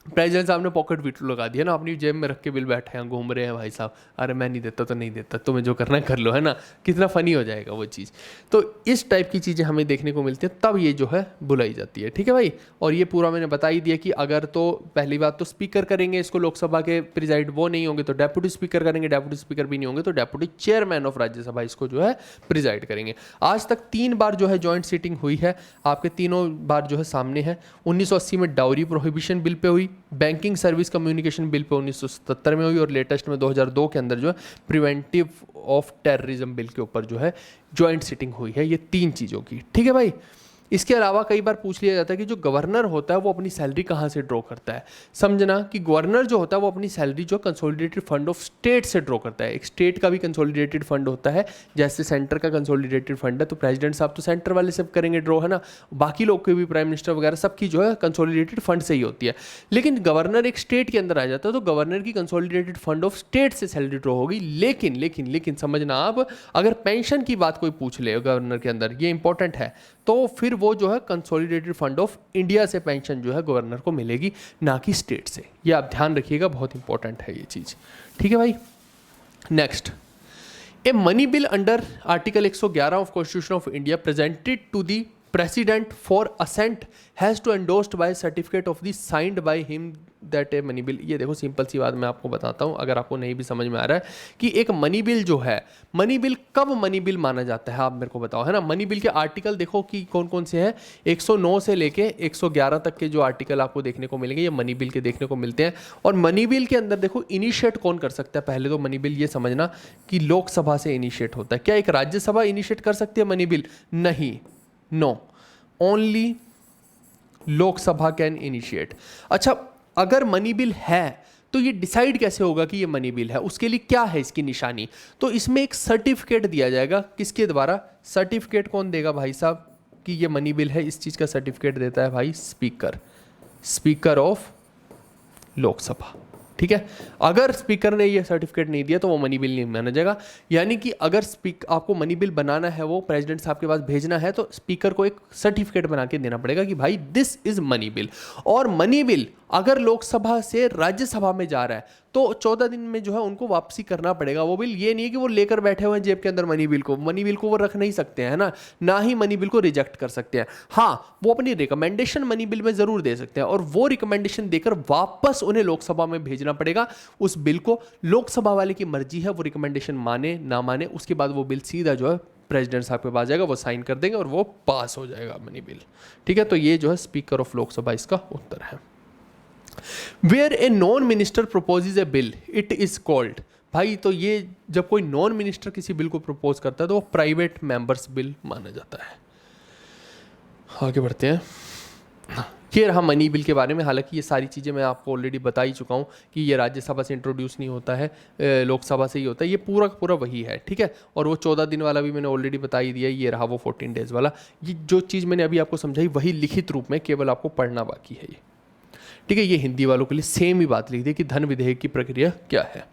[SPEAKER 1] प्रेसिडेंट साहब ने पॉकेट वीटो लगा दिया ना, अपनी जेब में रख के बिल बैठे हैं, घूम रहे हैं भाई साहब, अरे मैं नहीं देता तो नहीं देता, तुम्हें जो करना है कर लो, है ना। कितना फनी हो जाएगा वो चीज़। तो इस टाइप की चीज़ें हमें देखने को मिलती हैं, तब ये जो है बुलाई जाती है, ठीक है भाई। और ये पूरा मैंने बता ही दिया कि अगर तो पहली बात तो स्पीकर करेंगे इसको, लोकसभा के प्रिजाइड वो नहीं होंगे तो डेप्यूटी स्पीकर करेंगे, डेप्यूटी स्पीकर भी नहीं होंगे तो डेप्यूटी चेयरमैन ऑफ राज्यसभा इसको जो है प्रिजाइड करेंगे। आज तक 3 बार जो है जॉइंट सीटिंग हुई है, आपके तीनों बार जो है सामने है। 1980 में डाउरी प्रोहिबिशन बिल पे हुई, banking service communication bill pay 1977 में हुई, और लेटेस्ट में 2002 के अंदर जो है प्रिवेंटिव ऑफ टेररिज्म बिल के ऊपर जो है जॉइंट सिटिंग हुई है। ये 3 चीज़ों की, ठीक है भाई। इसके अलावा कई बार पूछ लिया जाता है कि जो गवर्नर होता है वो अपनी सैलरी कहाँ से ड्रॉ करता है। समझना कि गवर्नर जो होता है वो अपनी सैलरी जो कंसोलिडेटेड फंड ऑफ स्टेट से ड्रॉ करता है। एक स्टेट का भी कंसोलिडेटेड फंड होता है, जैसे सेंटर का कंसोलिडेटेड फंड है, तो प्रेसिडेंट साहब तो सेंटर वाले सब करेंगे ड्रॉ, है ना। बाकी लोग के भी, प्राइम मिनिस्टर वगैरह सबकी जो है कंसोलिडेटेड फंड से ही होती है। लेकिन गवर्नर एक स्टेट के अंदर आ जाता है तो गवर्नर की कंसोलिडेटेड फंड ऑफ स्टेट से सैलरी ड्रॉ होगी। लेकिन लेकिन लेकिन समझना आप, अगर पेंशन की बात कोई पूछ ले गवर्नर के अंदर, ये इंपॉर्टेंट है, तो फिर वो जो है कंसोलिडेटेड फंड ऑफ इंडिया से पेंशन जो है गवर्नर को मिलेगी, ना कि स्टेट से। ये आप ध्यान रखिएगा, बहुत इंपॉर्टेंट है ये चीज़, ठीक है भाई। Next, a money bill under article 111 of constitution of India presented to the president for assent has to endorsed by certificate of the signed by him that a money bill. ये देखो सिंपल सी बात मैं आपको बताता हूँ, अगर आपको नहीं भी समझ में आ रहा है कि एक मनी बिल जो है, मनी बिल कब मनी बिल माना जाता है, आप मेरे को बताओ, है ना। मनी बिल के आर्टिकल देखो कि कौन कौन से हैं। 109 से लेके 111 तक के जो आर्टिकल आपको देखने को मिलेंगे ये मनी बिल के देखने को मिलते हैं। और मनी बिल के अंदर देखो इनिशिएट कौन कर सकता है। पहले तो मनी बिल ये समझना कि लोकसभा से इनिशिएट होता है। क्या एक राज्यसभा इनिशिएट कर सकती है मनी बिल? नहीं, no, only Lok Sabha can initiate. अच्छा, अगर मनी बिल है तो ये डिसाइड कैसे होगा कि ये मनी बिल है? उसके लिए क्या है इसकी निशानी? तो इसमें एक सर्टिफिकेट दिया जाएगा, किसके द्वारा? सर्टिफिकेट कौन देगा भाई साहब कि ये मनी बिल है? इस चीज़ का सर्टिफिकेट देता है भाई स्पीकर, स्पीकर ऑफ लोकसभा, ठीक है। अगर स्पीकर ने ये सर्टिफिकेट नहीं दिया तो वो मनी बिल नहीं माना जाएगा। यानी कि अगर आपको मनी बिल बनाना है, वो प्रेसिडेंट साहब के पास भेजना है, तो स्पीकर को एक सर्टिफिकेट बना के देना पड़ेगा कि भाई दिस इज मनी बिल। और मनी बिल अगर लोकसभा से राज्यसभा में जा रहा है तो 14 दिन में जो है उनको वापसी करना पड़ेगा वो बिल। ये नहीं है कि वो लेकर बैठे हुए हैं जेब के अंदर मनी बिल को वो रख नहीं सकते हैं ना ही मनी बिल को रिजेक्ट कर सकते हैं। हाँ, वो अपनी रिकमेंडेशन मनी बिल में जरूर दे सकते हैं और वो रिकमेंडेशन देकर वापस उन्हें लोकसभा में भेजना पड़ेगा उस बिल को। लोकसभा वाले की मर्जी है, वो रिकमेंडेशन माने ना माने, उसके बाद वो बिल सीधा जो है प्रेसिडेंट साहब के पास जाएगा, वो साइन कर देंगे और वो पास हो जाएगा मनी बिल। ठीक है, तो ये जो है स्पीकर ऑफ लोकसभा इसका उत्तर है। Where a non minister proposes a bill it is called. भाई तो ये जब कोई नॉन मिनिस्टर किसी बिल को प्रपोज करता है तो वो प्राइवेट मेंबर्स बिल माना जाता है। आगे बढ़ते हैं। ये रहा मनी बिल के बारे में। हालांकि ये सारी चीज़ें मैं आपको ऑलरेडी बता ही चुका हूँ कि ये राज्यसभा से इंट्रोड्यूस नहीं होता है, लोकसभा से ही होता है। ये पूरा का पूरा वही है, ठीक है। और वो 14 दिन वाला भी मैंने ऑलरेडी बता ही दिया। ये रहा वो 14 डेज वाला। ये जो चीज़ मैंने अभी आपको समझाई वही लिखित रूप में, केवल आपको पढ़ना बाकी है ये, ठीक है। ये हिंदी वालों के लिए सेम ही बात लिख दी कि धन विधेयक की प्रक्रिया क्या है।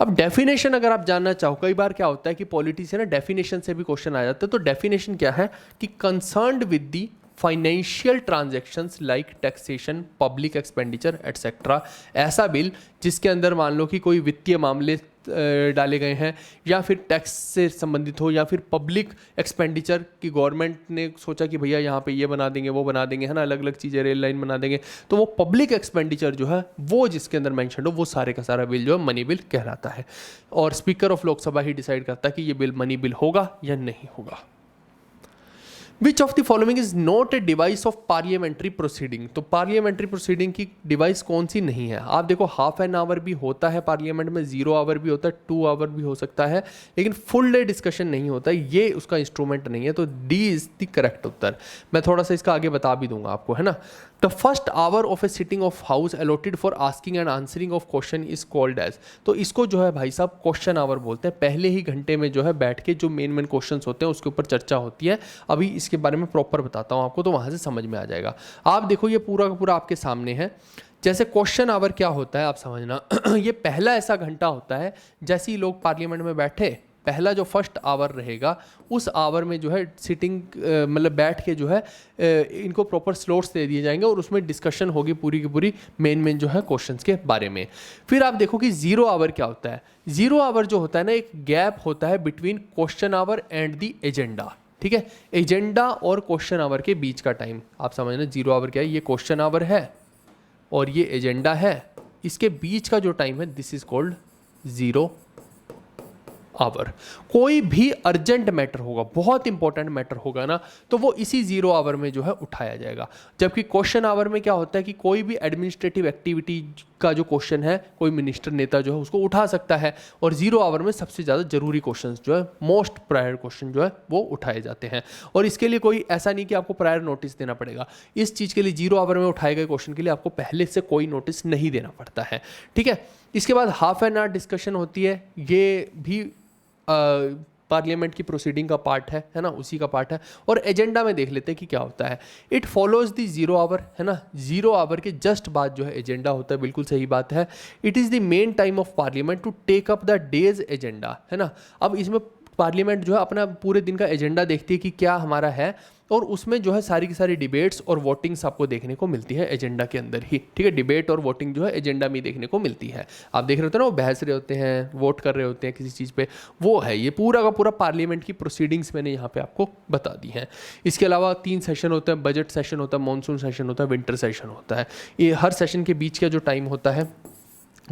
[SPEAKER 1] अब डेफिनेशन अगर आप जानना चाहो, कई बार क्या होता है कि पॉलिटिशियन डेफिनेशन से भी क्वेश्चन आ जाता है। तो डेफिनेशन क्या है कि concerned with the financial transactions like taxation, public expenditure etcetera. ऐसा बिल जिसके अंदर मान लो कि कोई वित्तीय मामले डाले गए हैं, या फिर टैक्स से संबंधित हो, या फिर पब्लिक एक्सपेंडिचर की गवर्नमेंट ने सोचा कि भैया यहाँ पे ये बना देंगे वो बना देंगे, है ना, अलग अलग चीज़ें, रेल लाइन बना देंगे, तो वो पब्लिक एक्सपेंडिचर जो है वो जिसके अंदर मेंशन हो, वो सारे का सारा बिल जो है मनी बिल कहलाता है। और speaker of Lok Sabha he decide करता है कि ये बिल मनी बिल होगा या नहीं होगा। विच of the following is not a device of parliamentary proceeding. तो पार्लियामेंट्री प्रोसीडिंग की डिवाइस कौन सी नहीं है? आप देखो, हाफ एन आवर भी होता है पार्लियामेंट में, 0 आवर भी होता है, 2 आवर भी हो सकता है, लेकिन फुल डे डिस्कशन नहीं होता है। ये उसका इंस्ट्रूमेंट नहीं है। तो डी इज द करेक्ट उत्तर। मैं थोड़ा सा इसका आगे बता भी दूंगा आपको, है ना। The first hour of a sitting of house allotted for asking and answering of question is called as. तो इसको जो है भाई साहब क्वेश्चन आवर बोलते हैं। पहले ही घंटे में जो है बैठ के जो मेन क्वेश्चन होते हैं उसके ऊपर चर्चा होती है। अभी इसके बारे में प्रॉपर बताता हूँ आपको, तो वहाँ से समझ में आ जाएगा। आप देखो, ये पूरा का पूरा आपके सामने है। जैसे क्वेश्चन आवर क्या होता है आप समझना। ये पहला ऐसा घंटा होता है जैसे ही लोग पार्लियामेंट में बैठे, पहला जो फर्स्ट आवर रहेगा उस आवर में जो है सिटिंग मतलब बैठ के जो है इनको प्रॉपर स्लॉट्स दे दिए जाएंगे और उसमें डिस्कशन होगी पूरी की पूरी मेन जो है क्वेश्चंस के बारे में। फिर आप देखो कि 0 आवर क्या होता है। 0 आवर जो होता है ना, एक गैप होता है between question our and the agenda, ठीक है। एजेंडा और क्वेश्चन आवर के बीच का टाइम आप समझना। 0 आवर क्या है? ये क्वेश्चन आवर है और ये एजेंडा है, इसके बीच का जो टाइम है दिस इज कॉल्ड 0 आवर। कोई भी अर्जेंट मैटर होगा, बहुत इंपॉर्टेंट मैटर होगा ना, तो वो इसी 0 आवर में जो है उठाया जाएगा। जबकि क्वेश्चन आवर में क्या होता है कि कोई भी एडमिनिस्ट्रेटिव एक्टिविटी का जो क्वेश्चन है कोई मिनिस्टर नेता जो है उसको उठा सकता है। और 0 आवर में सबसे ज़्यादा जरूरी क्वेश्चन जो है, मोस्ट प्रायर क्वेश्चन जो है वो उठाए जाते हैं। और इसके लिए कोई ऐसा नहीं कि आपको प्रायर नोटिस देना पड़ेगा। इस चीज़ के लिए 0 आवर में उठाए गए क्वेश्चन के लिए आपको पहले से कोई नोटिस नहीं देना पड़ता है, ठीक है। इसके बाद हाफ एन आवर डिस्कशन होती है। ये भी पार्लियामेंट की प्रोसीडिंग का पार्ट है ना, उसी का पार्ट है। और एजेंडा में देख लेते हैं कि क्या होता है। इट फॉलोज द 0 आवर, है ना। 0 आवर के जस्ट बाद जो है एजेंडा होता है, बिल्कुल सही बात है। It is the main time of parliament to take up the day's agenda, है ना। अब इसमें पार्लियामेंट जो है अपना पूरे दिन का एजेंडा देखती है कि क्या हमारा है, और उसमें जो है सारी की सारी डिबेट्स और वोटिंग्स आपको देखने को मिलती है एजेंडा के अंदर ही, ठीक है। डिबेट और वोटिंग जो है एजेंडा में देखने को मिलती है। आप देख रहे होते हैं ना, वो बहस रहे होते हैं, वोट कर रहे होते हैं किसी चीज़ पे, वो है ये पूरा का पूरा पार्लियामेंट की प्रोसीडिंग्स मैंने यहाँ पे आपको बता दी हैं। इसके अलावा 3 सेशन होते हैं। बजट सेशन होता है, मानसून सेशन होता है, विंटर सेशन होता है। ये हर सेशन के बीच का जो टाइम होता है,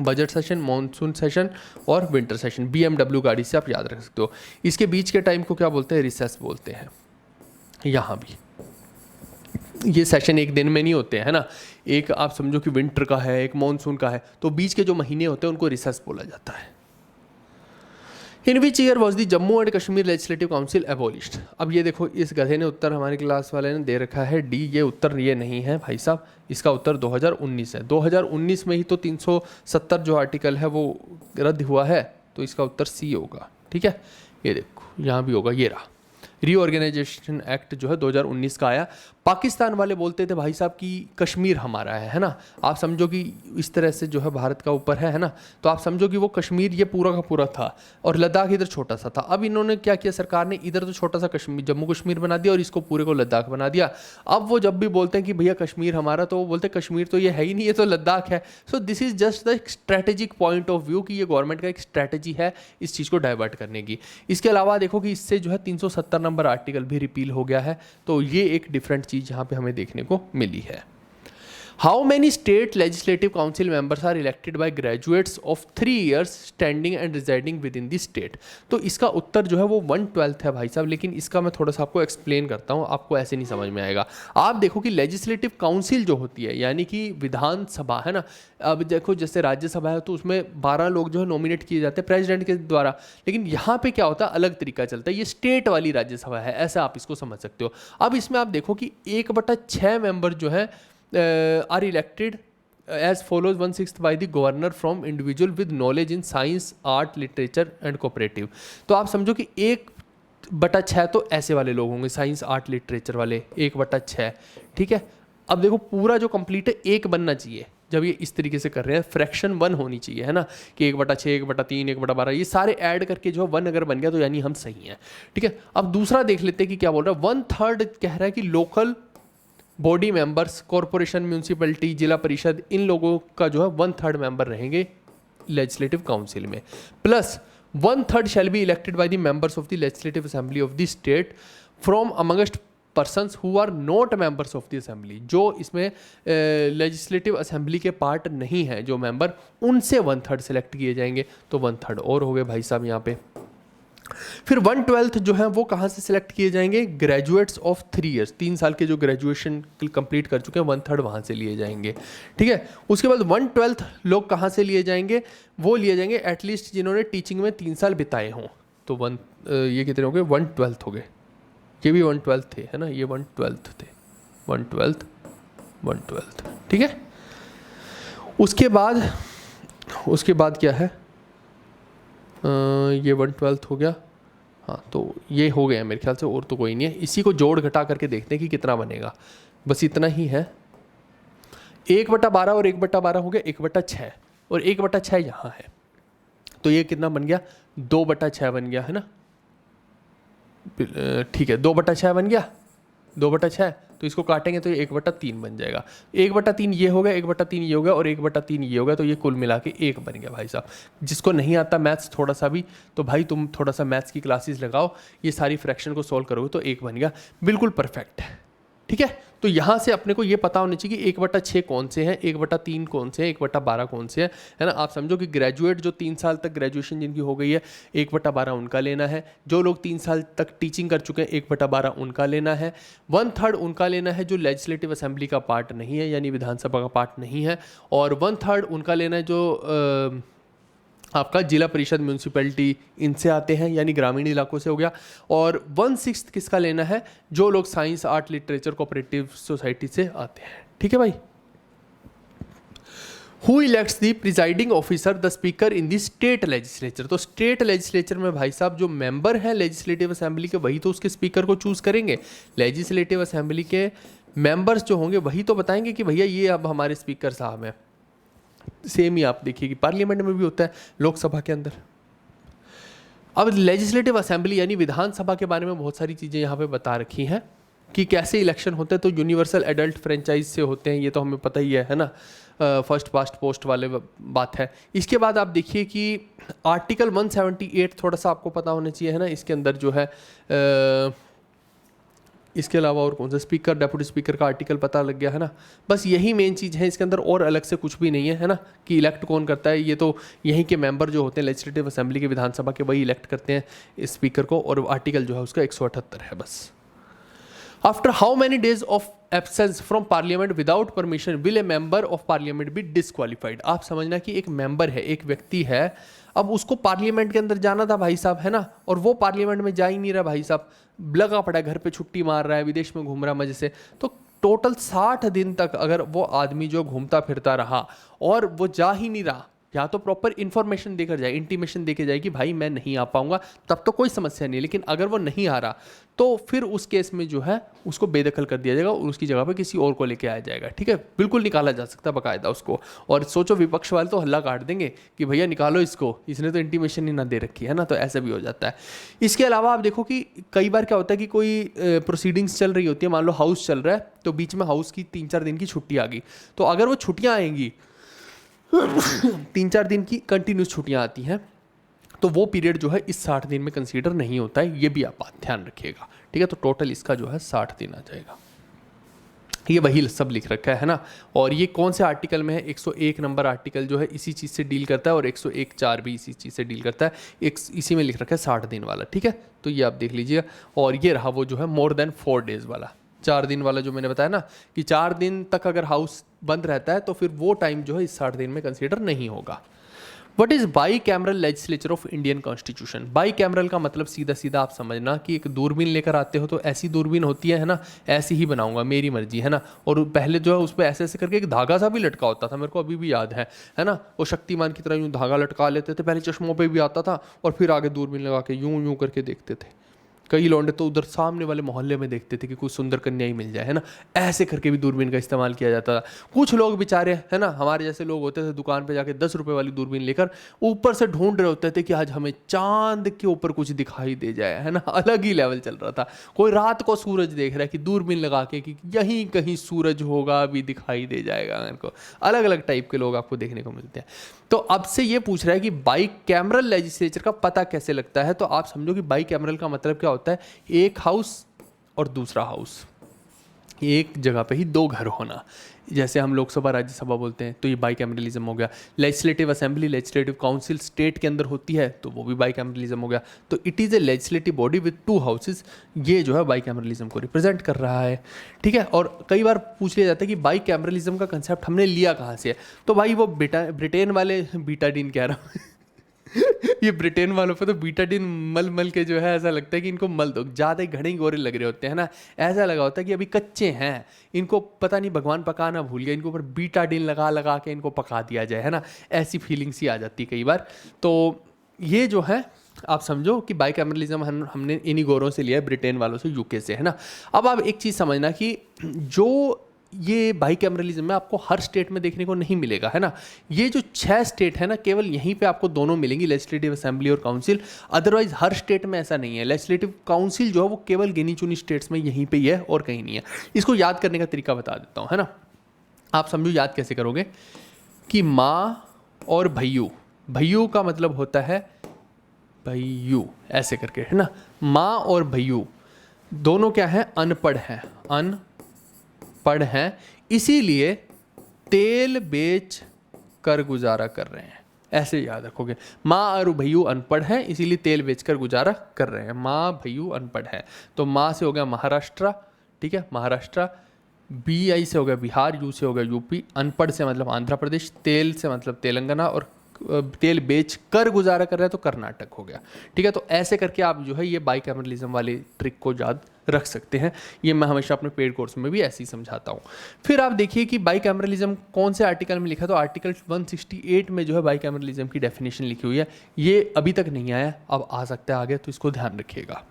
[SPEAKER 1] बजट सेशन, मानसून सेशन और विंटर सेशन, BMW गाड़ी से आप याद रख सकते हो। इसके बीच के टाइम को क्या बोलते हैं? रिसेस बोलते हैं। यहाँ भी ये सेशन एक दिन में नहीं होते हैं, है ना। एक आप समझो कि विंटर का है, एक मानसून का है, तो बीच के जो महीने होते हैं उनको रिसेस बोला जाता है। In which year was the Jammu and Kashmir legislative council abolished. अब ये देखो, इस गधे ने उत्तर हमारे क्लास वाले ने दे रखा है डी। ये उत्तर ये नहीं है भाई साहब, इसका उत्तर 2019 है। 2019 में ही तो 370 जो आर्टिकल है वो रद्द हुआ है, तो इसका उत्तर सी होगा, ठीक है। ये देखो यहाँ भी होगा, ये रहा। रीऑर्गेनाइजेशन एक्ट जो है 2019 का आया। पाकिस्तान वाले बोलते थे भाई साहब कि कश्मीर हमारा है ना, आप समझो कि इस तरह से जो है भारत का ऊपर है ना, तो आप समझो कि वो कश्मीर ये पूरा का पूरा था और लद्दाख इधर छोटा सा था। अब इन्होंने क्या किया, सरकार ने इधर तो छोटा सा कश्मीर जम्मू कश्मीर बना दिया और इसको पूरे को लद्दाख बना दिया। अब वो जब भी बोलते हैं कि भैया कश्मीर हमारा, तो वो बोलते हैं कश्मीर तो ये है ही नहीं, ये तो लद्दाख है। So this is just the strategic point of view कि ये गवर्नमेंट का एक स्ट्रेटेजी है इस चीज़ को डाइवर्ट करने की। इसके अलावा देखो कि इससे जो है 370 नंबर आर्टिकल भी रिपील हो गया है, तो ये एक डिफरेंट चीज़ यहाँ पे हमें देखने को मिली है। How many state legislative council members are elected by graduates of 3 years standing and residing within the state? तो इसका उत्तर जो है वो 1/12 है भाई साहब, लेकिन इसका मैं थोड़ा सा आपको एक्सप्लेन करता हूँ, आपको ऐसे नहीं समझ में आएगा। आप देखो कि लेजिस्लेटिव काउंसिल जो होती है यानी कि विधानसभा है ना, अब देखो जैसे राज्यसभा है तो उसमें 12 लोग जो है नॉमिनेट किए जाते हैं प्रेसिडेंट के द्वारा, लेकिन यहाँ पे क्या होता है, अलग तरीका चलता है, ये स्टेट वाली राज्यसभा है, ऐसा आप इसको समझ सकते हो। अब इसमें आप देखो कि 1/6 मेंबर जो है are elected as follows: 1/6 by the governor from individual with knowledge in science, art, literature and cooperative। तो आप समझो कि 1/6 तो ऐसे वाले लोग होंगे, साइंस आर्ट लिटरेचर वाले 1/6, ठीक है। अब देखो पूरा जो कंप्लीट है 1 बनना चाहिए जब ये इस तरीके से कर रहे हैं, फ्रैक्शन 1 होनी चाहिए है ना, कि 1/6, 1/3, 1/12 ये सारे ऐड करके जो 1 अगर बन गया तो यानी हम सही हैं, ठीक है। अब दूसरा देख लेते हैं कि क्या बोल रहा है। 1/3 कह रहा है कि local body members, corporation, municipality, जिला परिषद, इन लोगों का जो है 1/3 मेंबर रहेंगे लेजिस्लेटिव काउंसिल में, plus 1/3 shall be elected by the members of the legislative assembly of the state from amongst persons who are not members of the assembly. जो इसमें लेजिस्लेटिव असेंबली के पार्ट नहीं है जो मेंबर, उनसे 1/3 सेलेक्ट किए जाएंगे, तो 1/3 और हो गए भाई साहब यहाँ पे। फिर 1/12 जो है वो कहाँ से सिलेक्ट किए जाएंगे, ग्रेजुएट्स ऑफ 3 years, 3 साल के जो ग्रेजुएशन कंप्लीट कर चुके हैं 1/3 वहाँ से लिए जाएंगे, ठीक है। उसके बाद 1/12 लोग कहाँ से लिए जाएंगे, वो लिए जाएंगे एटलीस्ट जिन्होंने टीचिंग में 3 साल बिताए हों, तो ये कितने हो गए, 1/12 हो गए, ये भी 1/12 थे है ना, ये 1/12 थे, 1/12, ठीक है। उसके बाद क्या है, ये 1/12 हो गया, हाँ तो ये हो गया मेरे ख्याल से, और तो कोई नहीं है। इसी को जोड़ घटा करके देखते हैं कि कितना बनेगा, बस इतना ही है। 1/12 और 1/12 हो गया 1/6, और 1/6 यहाँ है, तो ये कितना बन गया, 2/6 बन गया है ना, ठीक है 2/6 बन गया, 2/6, तो इसको काटेंगे तो ये 1/3 बन जाएगा। 1/3 ये हो गया, 1/3 ये हो गया और 1/3 ये हो गया, तो ये कुल मिला के 1 बन गया भाई साहब। जिसको नहीं आता मैथ्स थोड़ा सा भी, तो भाई तुम थोड़ा सा मैथ्स की क्लासेस लगाओ, ये सारी फ्रैक्शन को सॉल्व करोगे तो 1 बन गया, बिल्कुल परफेक्ट है, ठीक है। तो यहाँ से अपने को ये पता होना चाहिए कि 1/6 कौन से हैं, 1/3 कौन से हैं, 1/12 कौन से हैं, है ना। आप समझो कि ग्रेजुएट जो 3 साल तक ग्रेजुएशन जिनकी हो गई है 1/12 उनका लेना है, जो लोग 3 साल तक टीचिंग कर चुके हैं 1/12 उनका लेना है, 1/3 उनका लेना है जो लेजिस्लेटिव असेंबली का पार्ट नहीं है यानी विधानसभा का पार्ट नहीं है, और 1/3 उनका लेना है जो आपका जिला परिषद, म्यूनसिपैलिटी, इनसे आते हैं यानी ग्रामीण इलाकों से हो गया, और 1/6 किसका लेना है, जो लोग science, art, literature, cooperative society से आते हैं, ठीक है भाई। Who elects the presiding officer the speaker in the state legislature? तो स्टेट लेजिस्लेचर में भाई साहब जो मेंबर है लेजिस्लेटिव असेंबली के वही तो उसके स्पीकर को चूज करेंगे। लेजिस्लेटिव असेंबली के मेंबर्स जो होंगे वही तो बताएंगे कि भैया ये अब हमारे स्पीकर साहब हैं। सेम ही आप देखिए कि पार्लियामेंट में भी होता है, लोकसभा के अंदर। अब लेजिस्लेटिव असेंबली यानी विधानसभा के बारे में बहुत सारी चीज़ें यहाँ पे बता रखी हैं कि कैसे इलेक्शन होते हैं। तो यूनिवर्सल एडल्ट फ्रेंचाइज से होते हैं, ये तो हमें पता ही है ना, फर्स्ट पास्ट पोस्ट वाले बात है। इसके बाद आप देखिए कि आर्टिकल 178 थोड़ा सा आपको पता होना चाहिए है ना, इसके अंदर जो है इसके अलावा और कौन सा, स्पीकर, डेप्यूटी स्पीकर का आर्टिकल पता लग गया है ना। बस यही मेन चीज़ है, इसके अंदर और अलग से कुछ भी नहीं है ना, कि इलेक्ट कौन करता है, ये तो यहीं के मेंबर जो होते हैं लेजिस्लेटिव असेंबली के विधानसभा के वही इलेक्ट करते हैं स्पीकर को, और आर्टिकल जो है उसका 178 है बस। After how many days of absence from parliament without permission will A member of parliament B disqualified? आप समझना कि एक मेंबर है, एक व्यक्ति है, अब उसको पार्लियामेंट के अंदर जाना था भाई साहब है ना, और वो पार्लियामेंट में जा ही नहीं रहा भाई साहब, लगा पड़ा है घर पे, छुट्टी मार रहा है, विदेश में घूम रहा है मजे से, तो टोटल 60 दिन तक अगर वो आदमी जो घूमता फिरता रहा और वो जा ही नहीं रहा, या तो प्रॉपर इन्फॉर्मेशन देकर जाए, इंटीमेशन देके जाए कि भाई मैं नहीं आ पाऊंगा, तब तो कोई समस्या नहीं। लेकिन अगर वो नहीं आ रहा तो फिर उस केस में जो है उसको बेदखल कर दिया जाएगा और उसकी जगह पे किसी और को लेके आया जाएगा। ठीक है, बिल्कुल निकाला जा सकता है बाकायदा उसको। और सोचो विपक्ष वाले तो हल्ला काट देंगे कि भैया निकालो इसको, इसने तो इंटीमेशन ही ना दे रखी है ना, तो ऐसा भी हो जाता है। इसके अलावा आप देखो कि कई बार क्या होता है कि कोई प्रोसीडिंग्स चल रही होती है, मान लो हाउस चल रहा है, तो बीच में हाउस की 3-4 दिन की छुट्टी आ गई, तो अगर वो छुट्टियाँ आएंगी 3-4 दिन की कंटिन्यूस छुट्टियां आती हैं, तो वो पीरियड जो है इस 60 दिन में कंसीडर नहीं होता है, ये भी आप बात ध्यान रखिएगा। ठीक है, तो टोटल इसका जो है 60 दिन आ जाएगा। ये वही सब लिख रखा है ना। और ये कौन से आर्टिकल में है? 101 नंबर आर्टिकल जो है इसी चीज़ से डील करता है, और 101(4) भी इसी चीज़ से डील करता है। इसी में लिख रखा है 60 दिन वाला। ठीक है, तो ये आप देख लीजिएगा। और ये रहा वो जो है मोर देन 4 डेज वाला, 4 दिन वाला, जो मैंने बताया ना कि 4 दिन तक अगर हाउस बंद रहता है तो फिर वो टाइम जो है इस 60 दिन में कंसीडर नहीं होगा। What is by cameral legislature of Indian constitution? By cameral का मतलब सीधा सीधा आप समझना कि एक दूरबीन लेकर आते हो तो ऐसी दूरबीन होती है ना, ऐसी ही बनाऊंगा, मेरी मर्जी है ना। और पहले जो है उस पर ऐसे ऐसे करके एक धागा सा भी लटका होता था, मेरे को अभी भी याद है ना। वो शक्तिमान की तरह यूं धागा लटका लेते थे, पहले चश्मों पे भी आता था, और फिर आगे दूरबीन लगा के यूं यूं करके देखते थे। कई लौंडे तो उधर सामने वाले मोहल्ले में देखते थे कि कोई सुंदर कन्या ही मिल जाए, है ना। ऐसे करके भी दूरबीन का इस्तेमाल किया जाता था। कुछ लोग बेचारे, है ना, हमारे जैसे लोग होते थे, दुकान पे जाके 10 रुपए वाली दूरबीन लेकर ऊपर से ढूंढ रहे होते थे कि आज हमें चांद के ऊपर कुछ दिखाई दे जाए, है ना। अलग ही लेवल चल रहा था। कोई रात को सूरज देख रहा है कि दूरबीन लगा के कि यहीं कहीं सूरज होगा, अभी दिखाई दे जाएगा मेरे को। अलग अलग टाइप के लोग आपको देखने को मिलते हैं। तो अब से ये पूछ रहा है कि बाई कैमरल लेजिस्लेचर का पता कैसे लगता है, तो आप समझो कि बाई कैमरल का मतलब क्या होता है? एक हाउस और दूसरा हाउस, एक जगह पे ही 2 घर होना। जैसे हम लोकसभा राज्यसभा बोलते हैं तो ये बाई कैमरलिज्म हो गया। Legislative assembly, legislative council state के अंदर होती है तो वो भी बाई कैमरलिज्म हो गया। तो it is a legislative body with 2 houses, ये जो है बाई कैमरलिज्म को रिप्रेजेंट कर रहा है। ठीक है, और कई बार पूछ लिया जाता है कि बाई कैमरलिज्म का कंसेप्ट हमने लिया कहाँ से है, तो भाई वो ब्रिटेन वाले, बीटाडीन कह रहा हूँ ये ब्रिटेन वालों पे तो बीटाडीन मल मल के जो है ऐसा लगता है कि इनको मल दो, ज़्यादा ही घड़े गोरे लग रहे होते हैं ना। ऐसा लगा होता है कि अभी कच्चे हैं, इनको पता नहीं भगवान पकाना भूल गया, इनको ऊपर बीटाडीन लगा लगा के इनको पका दिया जाए, है ना। ऐसी फीलिंग्स ही आ जाती है कई बार। तो ये जो है आप समझो कि बाई कैमरलिज्म हमने इन्हीं गोरों से लिया है, ब्रिटेन वालों से, यूके से, है ना। अब आप एक चीज़ समझना कि जो ये बाई कैमरलिज्म में आपको हर स्टेट में देखने को नहीं मिलेगा, है ना। ये जो 6 स्टेट है ना, केवल यहीं पे आपको दोनों मिलेंगी, लेजिस्लेटिव असेंबली और काउंसिल। अदरवाइज हर स्टेट में ऐसा नहीं है। लेजिस्लेटिव काउंसिल जो है वो केवल गिनी चुनी स्टेट्स में यहीं पे ही है और कहीं नहीं है। इसको याद करने का तरीका बता देता हूँ, है ना। आप समझो याद कैसे करोगे कि माँ और भैयू, भैयू का मतलब होता है भैयू, ऐसे करके, है ना। माँ और भैयू दोनों क्या है? अनपढ़ हैं, पढ़ हैं, इसीलिए तेल बेच कर गुजारा कर रहे हैं। ऐसे याद रखोगे, माँ और भैयू अनपढ़ हैं इसीलिए तेल बेचकर गुजारा कर रहे हैं। माँ भैयू अनपढ़ हैं, तो माँ से हो गया महाराष्ट्र, ठीक है, महाराष्ट्र। BI से हो गया बिहार, यू से हो गया यूपी, अनपढ़ से मतलब आंध्र प्रदेश, तेल से मतलब तेलंगाना, और तेल बेच कर गुजारा कर रहे हैं तो कर्नाटक हो गया। ठीक है, तो ऐसे करके आप जो है ये बाई कैमरलिज्म वाली ट्रिक को याद रख सकते हैं। ये मैं हमेशा अपने पेड कोर्स में भी ऐसे ही समझाता हूँ। फिर आप देखिए कि बाई कैमरलिज्म कौन से आर्टिकल में लिखा, तो आर्टिकल 168 में जो है बाई कैमरलिज्म की डेफिनेशन लिखी हुई है। ये अभी तक नहीं आया, अब आ सकता है आगे, तो इसको ध्यान रखिएगा।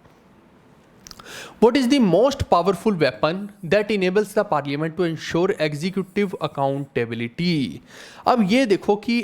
[SPEAKER 1] What is the most powerful weapon that enables the parliament to ensure executive accountability? अब ये देखो कि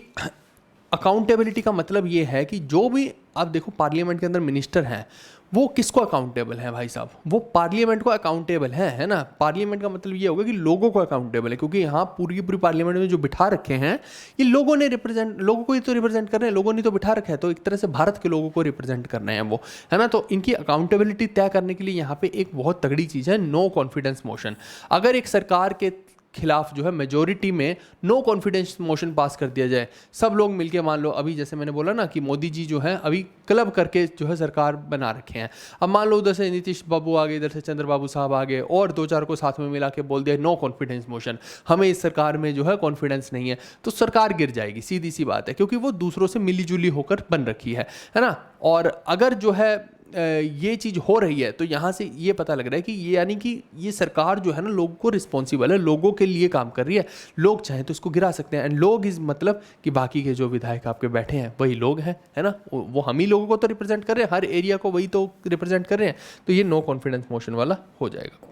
[SPEAKER 1] अकाउंटेबिलिटी का मतलब ये है कि जो भी आप देखो पार्लियामेंट के अंदर मिनिस्टर हैं वो किसको अकाउंटेबल हैं भाई साहब? वो पार्लियामेंट को अकाउंटेबल है ना। पार्लियामेंट का मतलब ये होगा कि लोगों को अकाउंटेबल है, क्योंकि यहाँ पूरी पूरी पार्लियामेंट में जो बिठा रखे हैं ये लोगों ने लोगों को ही तो रिप्रेजेंट कर रहे हैं, लोगों ने तो बिठा रखा है, तो एक तरह से भारत के लोगों को रिप्रेजेंट कर रहे हैं वो, है ना। तो इनकी अकाउंटेबिलिटी तय करने के लिए यहाँ पे एक बहुत तगड़ी चीज़ है, नो कॉन्फिडेंस मोशन। अगर एक सरकार के खिलाफ जो है मेजोरिटी में नो कॉन्फिडेंस मोशन पास कर दिया जाए, सब लोग मिलके, मान लो अभी जैसे मैंने बोला ना कि मोदी जी जो है अभी क्लब करके जो है सरकार बना रखे हैं। अब मान लो उधर से नीतीश बाबू आ गए, इधर से चंद्रबाबू साहब आ गए, और 2-4 को साथ में मिला के बोल दिया नो कॉन्फिडेंस मोशन, हमें इस सरकार में जो है कॉन्फिडेंस नहीं है, तो सरकार गिर जाएगी, सीधी सी बात है, क्योंकि वो दूसरों से मिली जुली होकर बन रखी है ना। और अगर जो है ये चीज़ हो रही है, तो यहाँ से ये पता लग रहा है कि ये यानी कि ये सरकार जो है ना लोगों को रिस्पॉन्सिबल है, लोगों के लिए काम कर रही है। लोग चाहें तो इसको गिरा सकते हैं, एंड लोग इस मतलब कि बाकी के जो विधायक आपके बैठे हैं वही लोग हैं, है ना, वो हम ही लोगों को तो रिप्रेजेंट कर रहे हैं, हर एरिया को वही तो रिप्रेजेंट कर रहे हैं। तो ये नो कॉन्फिडेंस मोशन वाला हो जाएगा।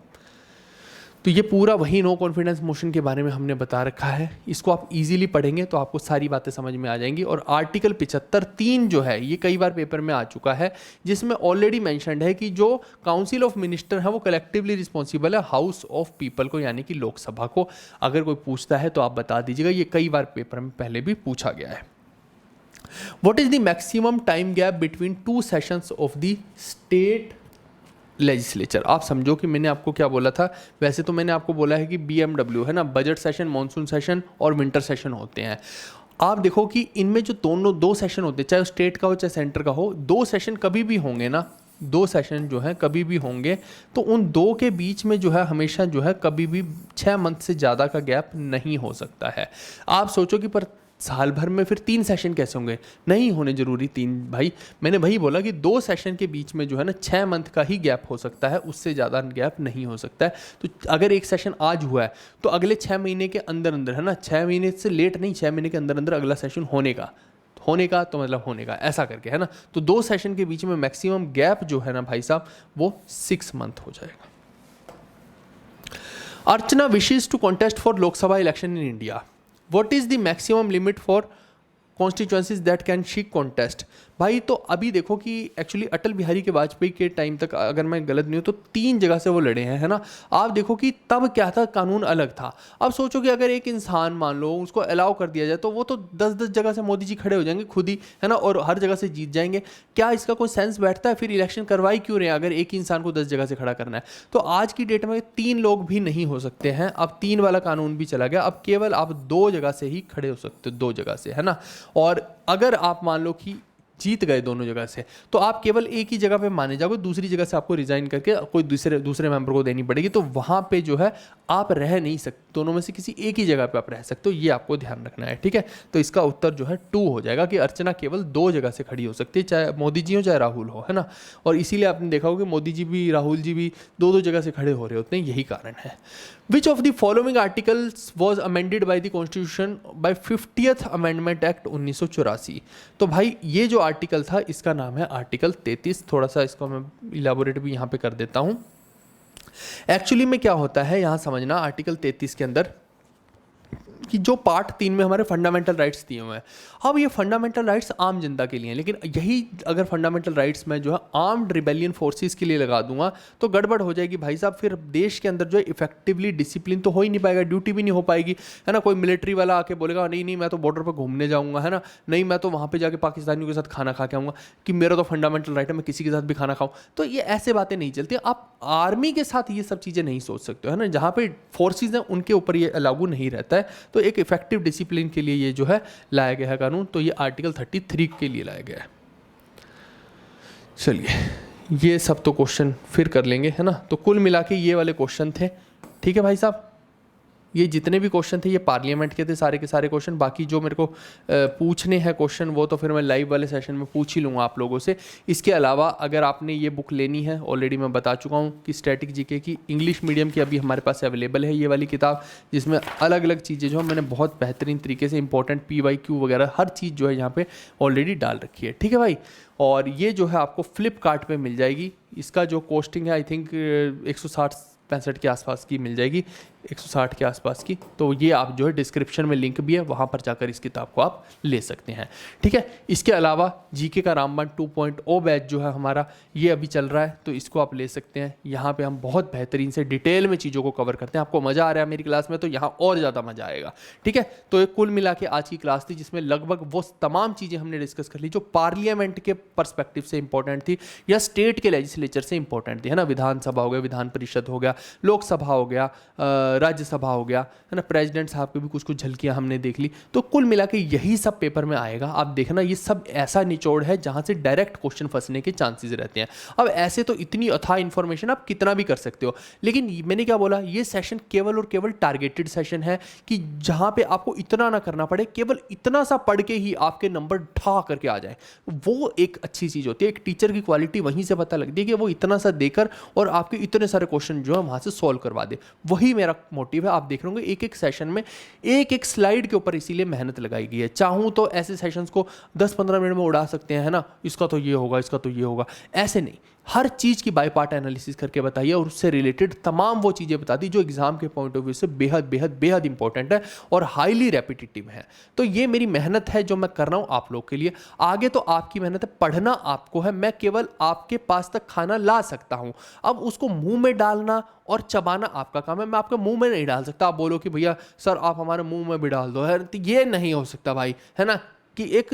[SPEAKER 1] तो ये पूरा वही नो कॉन्फिडेंस मोशन के बारे में हमने बता रखा है। इसको आप इजीली पढ़ेंगे तो आपको सारी बातें समझ में आ जाएंगी। और आर्टिकल 75(3) जो है ये कई बार पेपर में आ चुका है, जिसमें ऑलरेडी मेंशन्ड है कि जो काउंसिल ऑफ मिनिस्टर है वो कलेक्टिवली रिस्पॉन्सिबल है हाउस ऑफ पीपल को, यानी कि लोकसभा को। अगर कोई पूछता है तो आप बता दीजिएगा, ये कई बार पेपर में पहले भी पूछा गया है। What is the maximum time gap between 2 sessions of the state legislature? आप समझो कि मैंने आपको क्या बोला था। वैसे तो मैंने आपको बोला है कि BMW है ना, बजट सेशन, मॉनसून सेशन और विंटर सेशन होते हैं। आप देखो कि इनमें जो दोनों 2 सेशन होते हैं, चाहे स्टेट का हो चाहे सेंटर का हो, 2 सेशन कभी भी होंगे ना, 2 सेशन जो है कभी भी होंगे, तो उन 2 के बीच में जो है हमेशा जो है कभी भी 6 मंथ से ज़्यादा का गैप नहीं हो सकता है। आप सोचो कि पर साल भर में फिर 3 सेशन कैसे होंगे? नहीं होने जरूरी 3 भाई, मैंने वही बोला कि 2 सेशन के बीच में जो है ना 6 मंथ का ही गैप हो सकता है, उससे ज़्यादा गैप नहीं हो सकता है। तो अगर एक सेशन आज हुआ है तो अगले 6 महीने के अंदर अंदर, है ना, 6 महीने से लेट नहीं, 6 महीने के अंदर अंदर अगला सेशन होने का तो मतलब होने का, ऐसा करके, है ना। तो 2 सेशन के बीच में मैक्सिमम गैप जो है ना भाई साहब वो 6 मंथ हो जाएगा। अर्चना wishes to contest for Lok Sabha election in India. What is the maximum limit for constituencies that can she contest? भाई तो अभी देखो कि एक्चुअली अटल बिहारी के वाजपेयी के टाइम तक, अगर मैं गलत नहीं हूँ तो 3 जगह से वो लड़े हैं, है ना। आप देखो कि तब क्या था, कानून अलग था। अब सोचो कि अगर एक इंसान मान लो उसको अलाउ कर दिया जाए तो वो तो 10-10 जगह से मोदी जी खड़े हो जाएंगे खुद ही, है ना, और हर जगह से जीत जाएंगे। क्या इसका कोई सेंस बैठता है? फिर इलेक्शन करवाई क्यों रहे अगर एक ही इंसान को 10 जगह से खड़ा करना है? तो आज की डेट में 3 लोग भी नहीं हो सकते हैं। अब 3 वाला कानून भी चला गया, अब केवल आप 2 जगह से ही खड़े हो सकते हो, 2 जगह से, है ना। और अगर आप मान लो कि जीत गए दोनों जगह से, तो आप केवल एक ही जगह पे माने जाओगे, दूसरी जगह से आपको रिजाइन करके कोई दूसरे मेंबर को देनी पड़ेगी। तो वहां पे जो है आप रह नहीं सकते, दोनों में से किसी एक ही जगह पे आप रह सकते हो, ये आपको ध्यान रखना है, ठीक है। तो इसका उत्तर जो है 2 हो जाएगा कि अर्चना केवल 2 जगह से खड़ी हो सकती है, चाहे मोदी जी हो चाहे राहुल हो, है ना। और इसीलिए आपने देखा होगा कि मोदी जी भी राहुल जी भी 2-2 जगह से खड़े हो रहे होते हैं, यही कारण है। Which of the following articles was amended by the constitution bye 50th amendment act 1984? तो भाई ये जो आर्टिकल था इसका नाम है आर्टिकल 33। थोड़ा सा इसको मैं इलाबोरेट भी यहाँ पे कर देता हूँ। एक्चुअली में क्या होता है यहाँ समझना, आर्टिकल 33 के अंदर कि जो पार्ट 3 में हमारे फंडामेंटल राइट्स दिए हुए हैं, अब ये फंडामेंटल राइट्स आम जनता के लिए हैं, लेकिन यही अगर फंडामेंटल राइट्स मैं जो है आर्म्ड रिबेलियन फोर्सेस के लिए लगा दूंगा तो गड़बड़ हो जाएगी भाई साहब। फिर देश के अंदर जो है इफेक्टिवली डिसिप्लिन तो हो ही नहीं पाएगा, ड्यूटी भी नहीं हो पाएगी, है ना। कोई मिलिट्री वाला आके बोलेगा नहीं नहीं मैं तो बॉर्डर पर घूमने जाऊँगा, है ना, नहीं मैं तो वहाँ पर जाके पाकिस्तानियों के साथ खाना खा के आऊँगा, कि मेरा तो फंडामेंटल राइट है मैं किसी के साथ भी खाना खाऊँ। तो ये ऐसे बातें नहीं चलती। आप आर्मी के साथ ये सब चीज़ें नहीं सोच सकते हो, है ना। जहाँ पे फोर्सेज हैं उनके ऊपर ये लागू नहीं रहता है। तो एक इफेक्टिव डिसिप्लिन के लिए ये जो है लाया गया है कानून, तो ये आर्टिकल 33 के लिए लाया गया है। चलिए ये सब तो क्वेश्चन फिर कर लेंगे, है ना। तो कुल मिला के ये वाले क्वेश्चन थे, ठीक है भाई साहब। ये जितने भी क्वेश्चन थे ये पार्लियामेंट के थे सारे के सारे क्वेश्चन। बाकी जो मेरे को पूछने हैं क्वेश्चन वो तो फिर मैं लाइव वाले सेशन में पूछ ही लूँगा आप लोगों से। इसके अलावा अगर आपने ये बुक लेनी है, ऑलरेडी मैं बता चुका हूँ कि स्टैटिक जीके की इंग्लिश मीडियम की अभी हमारे पास अवेलेबल है ये वाली किताब, जिसमें अलग अलग चीज़ें जो मैंने बहुत बेहतरीन तरीके से इंपॉर्टेंट PYQ वगैरह हर चीज़ जो है यहाँ पर ऑलरेडी डाल रखी है, ठीक है भाई। और ये जो है आपको फ्लिपकार्ट पर मिल जाएगी। इसका जो कॉस्टिंग है आई थिंक 160-65 के आसपास की मिल जाएगी, 160 के आसपास की। तो ये आप जो है डिस्क्रिप्शन में लिंक भी है, वहाँ पर जाकर इस किताब को आप ले सकते हैं, ठीक है। इसके अलावा जीके का रामबाण 2.0 बैच जो है हमारा ये अभी चल रहा है, तो इसको आप ले सकते हैं। यहाँ पे हम बहुत बेहतरीन से डिटेल में चीज़ों को कवर करते हैं। आपको मज़ा आ रहा है मेरी क्लास में तो यहाँ और ज़्यादा मज़ा आएगा, ठीक है। तो ये कुल मिला के आज की क्लास थी जिसमें लगभग वो तमाम चीज़ें हमने डिस्कस कर ली जो पार्लियामेंट के परस्पेक्टिव से इंपॉर्टेंट थी या स्टेट के लेजिस्लेचर से इंपॉर्टेंट थी, है ना। विधानसभा हो गया, विधान परिषद हो गया, लोकसभा हो गया, राज्यसभा हो गया, है ना, प्रेसिडेंट साहब की भी कुछ कुछ झलकियाँ हमने देख ली। तो कुल मिला के यही सब पेपर में आएगा। आप देखना ये सब ऐसा निचोड़ है जहाँ से डायरेक्ट क्वेश्चन फंसने के चांसेस रहते हैं। अब ऐसे तो इतनी अथाह इन्फॉर्मेशन आप कितना भी कर सकते हो, लेकिन मैंने क्या बोला, ये सेशन केवल और केवल टारगेटेड सेशन है कि जहाँ पे आपको इतना ना करना पड़े, केवल इतना सा पढ़ के ही आपके नंबर ढा करके आ जाए। वो एक अच्छी चीज़ होती है। एक टीचर की क्वालिटी वहीं से पता लगती है कि वो इतना सा देकर और आपके इतने सारे क्वेश्चन जो है वहाँ से सॉल्व करवा दे। वही मेरा मोटिव है। आप देख रहे होंगे एक एक सेशन में एक एक स्लाइड के ऊपर इसीलिए मेहनत लगाई गई है। चाहूँ तो ऐसे सेशंस को 10-15 मिनट में उड़ा सकते हैं, है ना, इसका तो ये होगा, इसका तो ये होगा, ऐसे नहीं। हर चीज़ की बाय पार्ट एनालिसिस करके बताइए और उससे रिलेटेड तमाम वो चीज़ें बता दी जो एग्जाम के पॉइंट ऑफ व्यू से बेहद बेहद बेहद इंपॉर्टेंट है और हाईली रेपिटेटिव है। तो ये मेरी मेहनत है जो मैं कर रहा हूँ आप लोग के लिए। आगे तो आपकी मेहनत है, पढ़ना आपको है, मैं केवल आपके पास तक खाना ला सकता हूँ। अब उसको मुंह में डालना और चबाना आपका काम है। मैं आपके मुंह में नहीं डाल सकता। आप बोलो कि भैया सर आप हमारे मुंह में भी डाल दो, है, तो ये नहीं हो सकता भाई, है ना, कि एक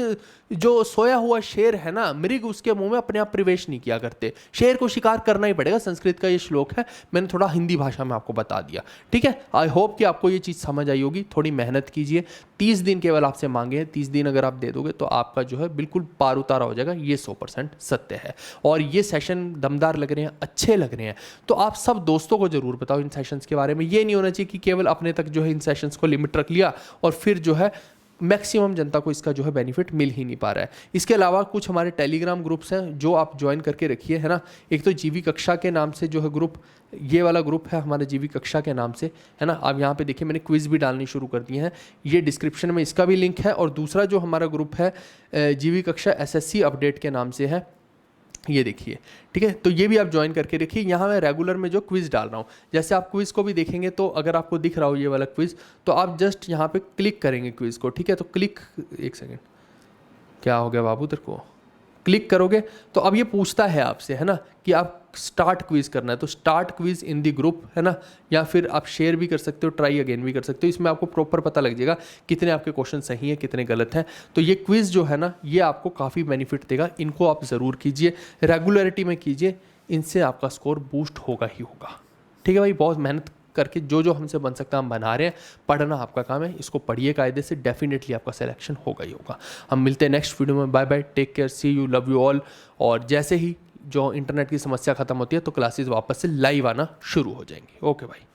[SPEAKER 1] जो सोया हुआ शेर है ना, मृग उसके मुंह में अपने आप प्रवेश नहीं किया करते। शेर को शिकार करना ही पड़ेगा। संस्कृत का ये श्लोक है, मैंने थोड़ा हिंदी भाषा में आपको बता दिया। ठीक है, आई होप कि आपको ये चीज़ समझ आई होगी। थोड़ी मेहनत कीजिए। 30 दिन केवल आपसे मांगे हैं, 30 दिन अगर आप दे दोगे तो आपका जो है बिल्कुल पार उतारा हो जाएगा। ये 100% सत्य है। और ये सेशन दमदार लग रहे हैं, अच्छे लग रहे हैं, तो आप सब दोस्तों को जरूर बताओ इन सेशंस के बारे में। ये नहीं होना चाहिए कि केवल अपने तक जो है इन सेशंस को लिमिट रख लिया और फिर जो है मैक्सिमम जनता को इसका जो है बेनिफिट मिल ही नहीं पा रहा है। इसके अलावा कुछ हमारे टेलीग्राम ग्रुप्स हैं जो आप ज्वाइन करके रखिए, है ना। एक तो जीवी कक्षा के नाम से जो है ग्रुप, ये वाला ग्रुप है हमारे जीवी कक्षा के नाम से, है ना। आप यहाँ पे देखिए मैंने क्विज भी डालनी शुरू कर दिए हैं, ये डिस्क्रिप्शन में इसका भी लिंक है। और दूसरा जो हमारा ग्रुप है जीवी कक्षा SSC अपडेट के नाम से है, ये देखिए, ठीक है। तो ये भी आप ज्वाइन करके रखिए। यहाँ मैं रेगुलर में जो क्विज़ डाल रहा हूँ, जैसे आप क्विज़ को भी देखेंगे तो अगर आपको दिख रहा हो ये वाला क्विज़, तो आप जस्ट यहाँ पे क्लिक करेंगे क्विज़ को, ठीक है। तो क्लिक, एक सेकेंड, क्या हो गया बाबू तेरे को, क्लिक करोगे तो अब ये पूछता है आपसे, है ना, कि आप स्टार्ट क्विज करना है, तो स्टार्ट क्विज इन दी ग्रुप, है ना। या फिर आप शेयर भी कर सकते हो, ट्राई अगेन भी कर सकते हो। इसमें आपको प्रॉपर पता लग जाएगा कितने आपके क्वेश्चन सही हैं, कितने गलत हैं। तो ये क्विज जो है ना, ये आपको काफ़ी बेनिफिट देगा। इनको आप ज़रूर कीजिए, रेगुलरिटी में कीजिए, इनसे आपका स्कोर बूस्ट होगा ही होगा। ठीक है भाई, बहुत मेहनत करके जो जो हमसे बन सकता है हम बना रहे हैं। पढ़ना आपका काम है, इसको पढ़िए कायदे से, डेफिनेटली आपका सिलेक्शन होगा ही होगा। हम मिलते हैं नेक्स्ट वीडियो में। Bye bye, take care, see you, love you all. और जैसे ही जो इंटरनेट की समस्या खत्म होती है तो क्लासेस वापस से लाइव आना शुरू हो जाएंगी। ओके भाई।